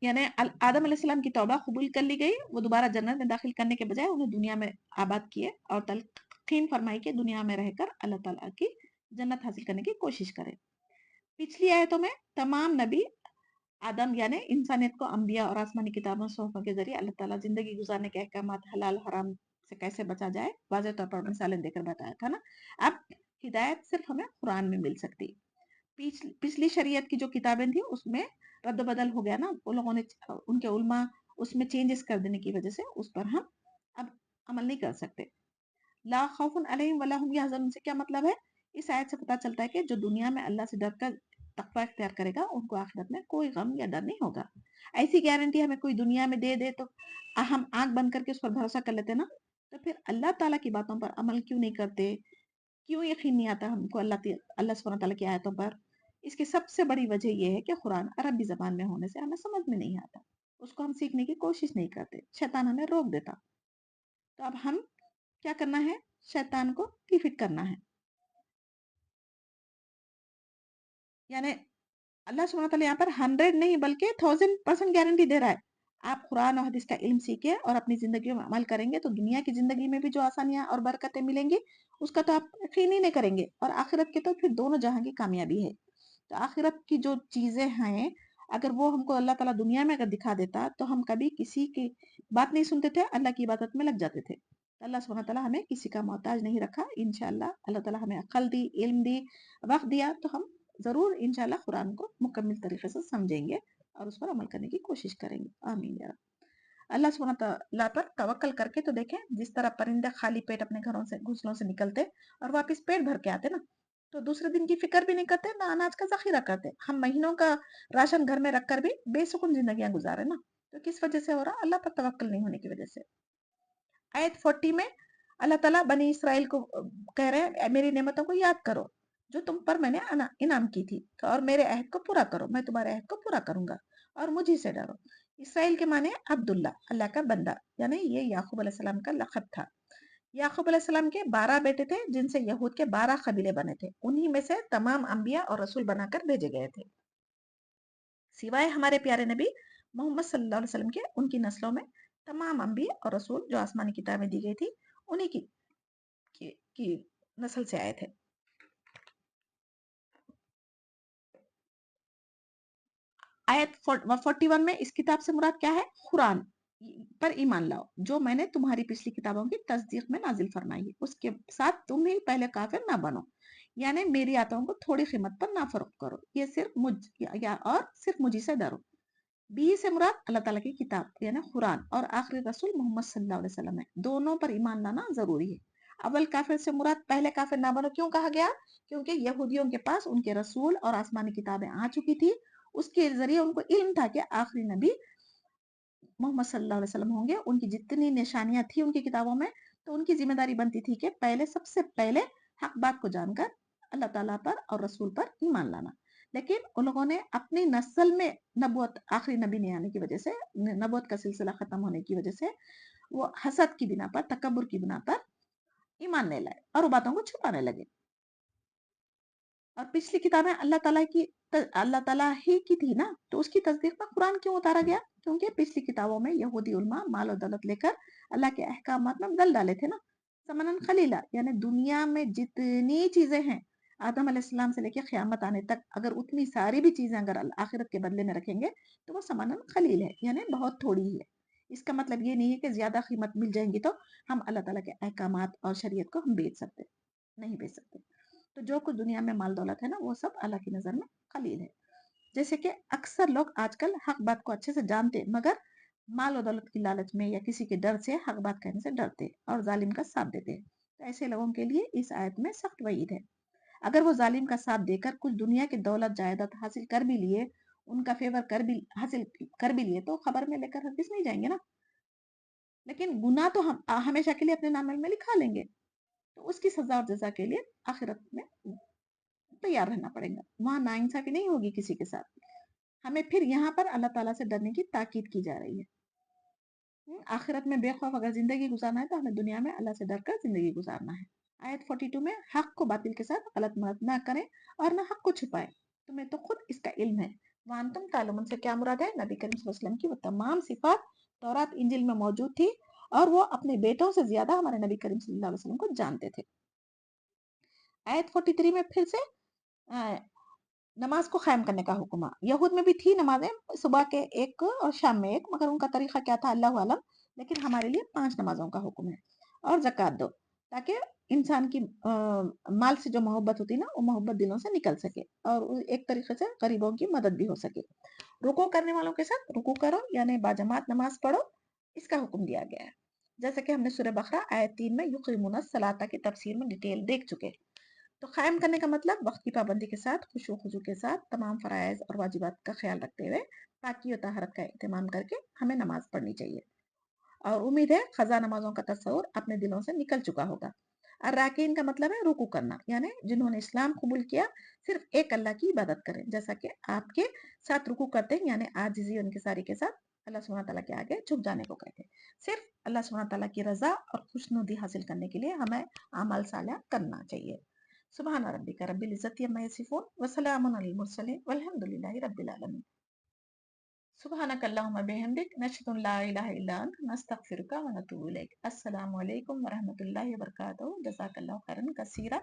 یعنی آدم علیہ السلام کی توبہ قبول کر لی گئی، وہ دوبارہ جنت میں داخل کرنے کے بجائے انہیں دنیا میں آباد کیے اور تلقین فرمائی کہ دنیا میں رہ کر اللہ تعالیٰ کی جنت حاصل کرنے کی کوشش کرے۔ پچھلی آیتوں میں تمام نبی آدم یعنی انسانیت کو انبیاء اور آسمانی کتابوں صحفوں کے ذریعے اللہ تعالیٰ زندگی گزارنے کے احکامات، حلال حرام سے کیسے بچا جائے واضح طور پر مثالیں دے کر بتایا تھا نا۔ اب ہدایت صرف ہمیں قرآن میں مل سکتی، پچھلی شریعت کی جو کتابیں تھیں اس میں رد و بدل ہو گیا نا، وہ لوگوں نے ان کے علماء اس میں چینجز کر دینے کی وجہ سے اس پر ہم اب عمل نہیں کر سکتے۔ لا خوف علیہم ولا هم یحزنون سے کیا مطلب ہے؟ اس آیت سے پتا چلتا ہے کہ جو دنیا میں اللہ سے ڈر کر تقوی اختیار کرے گا ان کو آخرت میں کوئی غم یا ڈر نہیں ہوگا. ایسی گارنٹی ہمیں کوئی دنیا میں دے دے تو ہم آنکھ بند کر کے اس پر بھروسہ کر لیتے نا. تو پھر اللہ تعالیٰ کی باتوں پر عمل کیوں نہیں کرتے؟ کیوں یقین نہیں آتا ہم کو اللہ سبحانہ تعالیٰ کی آیتوں پر؟ اس کی سب سے بڑی وجہ یہ ہے کہ قرآن عربی زبان میں ہونے سے ہمیں سمجھ میں نہیں آتا. اس کو ہم سیکھنے کی کوشش نہیں کرتے. شیطان ہمیں روک دیتا. تو اب ہم کیا کرنا ہے؟ شیطان کو ڈیفیٹ کرنا ہے. یعنی اللہ سبحانہ تعالیٰ یہاں پر 100 نہیں بلکہ 1000% گارنٹی دے رہا ہے. آپ قرآن اور حدیث کا علم سیکھیں اور اپنی زندگی میں عمل کریں گے تو دنیا کی زندگی میں بھی جو آسانیاں اور برکتیں ملیں گی اس کا تو آپ یقین ہی نہیں کریں گے, اور آخرت کے تو پھر دونوں جہاں کی کامیابی ہے. تو آخرت کی جو چیزیں ہیں اگر وہ ہم کو اللہ تعالیٰ دنیا میں اگر دکھا دیتا تو ہم کبھی کسی کی بات نہیں سنتے تھے, اللہ کی عبادت میں لگ جاتے تھے. اللہ سبحانہ تعالیٰ ہمیں کسی کا محتاج نہیں رکھا. انشاءاللہ اللہ تعالیٰ ہمیں عقل دی, علم دی, وقت دیا تو ہم ضرور انشاءاللہ قرآن کو مکمل طریقے سے سمجھیں گے اور اس پر عمل کرنے کی کوشش کریں گے. آمین یا رب. اللہ سبحانہ تعالیٰ پر توکل کر کے تو دیکھیں, جس طرح پرندے خالی پیٹ اپنے گھروں سے گھونسلوں سے نکلتے اور واپس پیٹ بھر کے آتے نا, تو دوسرے دن کی فکر بھی نہیں کرتے, نہ اناج کا ذخیرہ کرتے. ہم مہینوں کا راشن گھر میں رکھ کر بھی بے سکون زندگیاں گزارے نا. تو کس وجہ سے ہو رہا؟ اللہ پر توکل نہیں ہونے کی وجہ سے. آیت 40 میں اللہ تعالیٰ بنی اسرائیل کو کہہ رہے ہیں میری نعمتوں کو یاد کرو جو تم پر میں نے انعام کی تھی, اور میرے عہد کو پورا کرو, میں تمہارے عہد کو پورا کروں گا, اور مجھے سے ڈرو. اسرائیل کے معنی عبداللہ, اللہ کا بندہ, یعنی یہ یعقوب علیہ السلام کا لقب تھا. یعقوب علیہ السلام کے 12 بیٹے تھے جن سے یہود کے 12 قبیلے بنے تھے. انہی میں سے تمام انبیاء اور رسول بنا کر بھیجے گئے تھے, سوائے ہمارے پیارے نبی محمد صلی اللہ علیہ وسلم کے. ان کی نسلوں میں تمام انبیاء اور رسول جو آسمانی کتابیں دی گئی تھی انہی کی نسل سے آئے تھے. آیت 41 میں اس کتاب سے مراد کیا ہے؟ قرآن پر ایمان لاؤ جو میں نے تمہاری پچھلی کتابوں کی تصدیق میں نازل فرمائی ہے, اس کے ساتھ تم ہی پہلے کافر نہ بنو, یعنی میری آیتوں کو تھوڑی قیمت پر نہ فروخت کرو, یہ صرف مجھے سے ڈرو. بی سے مراد اللہ تعالیٰ کی کتاب یعنی قرآن اور آخری رسول محمد صلی اللہ علیہ وسلم ہے. دونوں پر ایمان لانا ضروری ہے. اول کافر سے مراد پہلے کافر نہ بنو. کیوں کہا گیا؟ کیونکہ یہودیوں کے پاس ان کے رسول اور آسمانی کتابیں آ چکی تھی, اس کے ذریعے ان کو علم تھا کہ آخری نبی محمد صلی اللہ علیہ وسلم ہوں گے. ان کی جتنی نشانیاں تھی ان کی کتابوں میں, تو ان کی ذمہ داری بنتی تھی کہ سب سے پہلے حق بات کو جان کر اللہ تعالیٰ پر اور رسول پر ایمان لانا. لیکن ان لوگوں نے اپنی نسل میں نبوت آخری نبی نہیں آنے کی وجہ سے, نبوت کا سلسلہ ختم ہونے کی وجہ سے وہ حسد کی بنا پر, تکبر کی بنا پر ایمان نہیں لائے اور وہ باتوں کو چھپانے لگے. اور پچھلی کتابیں اللہ تعالیٰ ہی کی تھی نا, تو اس کی تصدیق میں قرآن کیوں اتارا گیا؟ کیونکہ پچھلی کتابوں میں یہودی علماء مال و دولت لے کر اللہ کے احکامات میں بدل ڈالے تھے نا. ثمناً قلیلا, یعنی دنیا میں جتنی چیزیں ہیں آدم علیہ السلام سے لے کے قیامت آنے تک, اگر اتنی ساری بھی چیزیں اگر آخرت کے بدلے میں رکھیں گے تو وہ ثمناً قلیل ہے, یعنی بہت تھوڑی ہی ہے. اس کا مطلب یہ نہیں ہے کہ زیادہ قیمت مل جائیں گی تو ہم اللہ تعالیٰ کے احکامات اور شریعت کو ہم بیچ سکتے, نہیں بیچ سکتے. تو جو کچھ دنیا میں مال دولت ہے نا وہ سب اللہ کی نظر میں قلیل ہے. جیسے کہ اکثر لوگ آج کل حق بات کو اچھے سے جانتے مگر مال و دولت کی لالچ میں یا کسی کے ڈر سے حق بات کہنے سے ڈرتے اور ظالم کا ساتھ دیتے. تو ایسے لوگوں کے لیے اس آیت میں سخت وعید ہے. اگر وہ ظالم کا ساتھ دے کر کچھ دنیا کے دولت جائیداد حاصل کر بھی لیے, ان کا فیور حاصل کر بھی لیے, تو خبر میں لے کر ہرگز نہیں جائیں گے نا, لیکن گناہ تو ہم ہمیشہ کے لیے اپنے نام میں لکھا لیں گے. تو اس کی سزا اور جزا کے لیے آخرت میں تیار رہنا پڑے گا. وہاں ناانصافی نہیں ہوگی کسی کے ساتھ. ہمیں پھر یہاں پر اللہ تعالیٰ سے ڈرنے کی تاکید کی جا رہی ہے. آخرت میں بے خوف اگر زندگی گزارنا ہے تو ہمیں دنیا میں اللہ سے ڈر کر زندگی گزارنا ہے. آیت 42 میں حق کو باطل کے ساتھ غلط مراد نہ کریں اور نہ حق کو چھپائیں, تمہیں تو خود اس کا علم ہے. وانتم تعلمون سے کیا مراد ہے؟ نبی کریم صلی اللہ علیہ وسلم کی وہ تمام صفات تورات انجیل میں موجود تھی اور وہ اپنے بیٹوں سے زیادہ ہمارے نبی کریم صلی اللہ علیہ وسلم کو جانتے تھے. آیت 43 میں پھر سے نماز کو قائم کرنے کا حکم ہے. یہود میں بھی تھی نمازیں, صبح کے ایک اور شام میں ایک, مگر ان کا طریقہ کیا تھا اللہ عالم, لیکن ہمارے لیے 5 نمازوں کا حکم ہے. اور زکوٰۃ دو تاکہ انسان کی مال سے جو محبت ہوتی نا وہ محبت دلوں سے نکل سکے اور ایک طریقے سے غریبوں کی مدد بھی ہو سکے. رکوع کرنے والوں کے ساتھ رکوع کرو, یعنی باجماعت نماز پڑھو, اس کا حکم دیا گیا ہے. جیسا کہ ہم نے سورہ بقرہ آیت 3 میں یقیمون الصلاۃ کی تفسیر میں ڈیٹیل دیکھ چکے. تو قائم کرنے کا مطلب وقت کی پابندی کے ساتھ خشوع و خضوع کے ساتھ تمام فرائض اور واجبات کا خیال رکھتے ہوئے پاکی و طہارت کا اہتمام کر کے ہمیں نماز پڑھنی چاہیے. اور امید ہے قضا نمازوں کا تصور اپنے دلوں سے نکل چکا ہوگا. الراکعین کا مطلب ہے رکوع کرنا، یعنی جنہوں نے اسلام قبول کیا صرف ایک اللہ کی عبادت کریں، جیسا کہ آپ کے ساتھ رکوع کرتے ہیں، یعنی عاجزی اور انکساری کے ساتھ اللہ سبحانہ تعالیٰ کے آگے جھک جانے کو کہتے ہیں. صرف اللہ سبحانہ تعالیٰ کی رضا اور خوشنودی حاصل کرنے کے لیے ہمیں اعمال صالحہ کرنا چاہیے. سبحان ربک رب العزت عما یصفون وسلام علی المرسلین والحمد للہ رب العالمین. سبحانک اللہم بحمدک نشہد ان لا الہ الا انت نستغفرک ونتوب الیک. السلام علیکم ورحمۃ اللہ وبرکاتہ. جزاک اللہ خیرا کثیرا.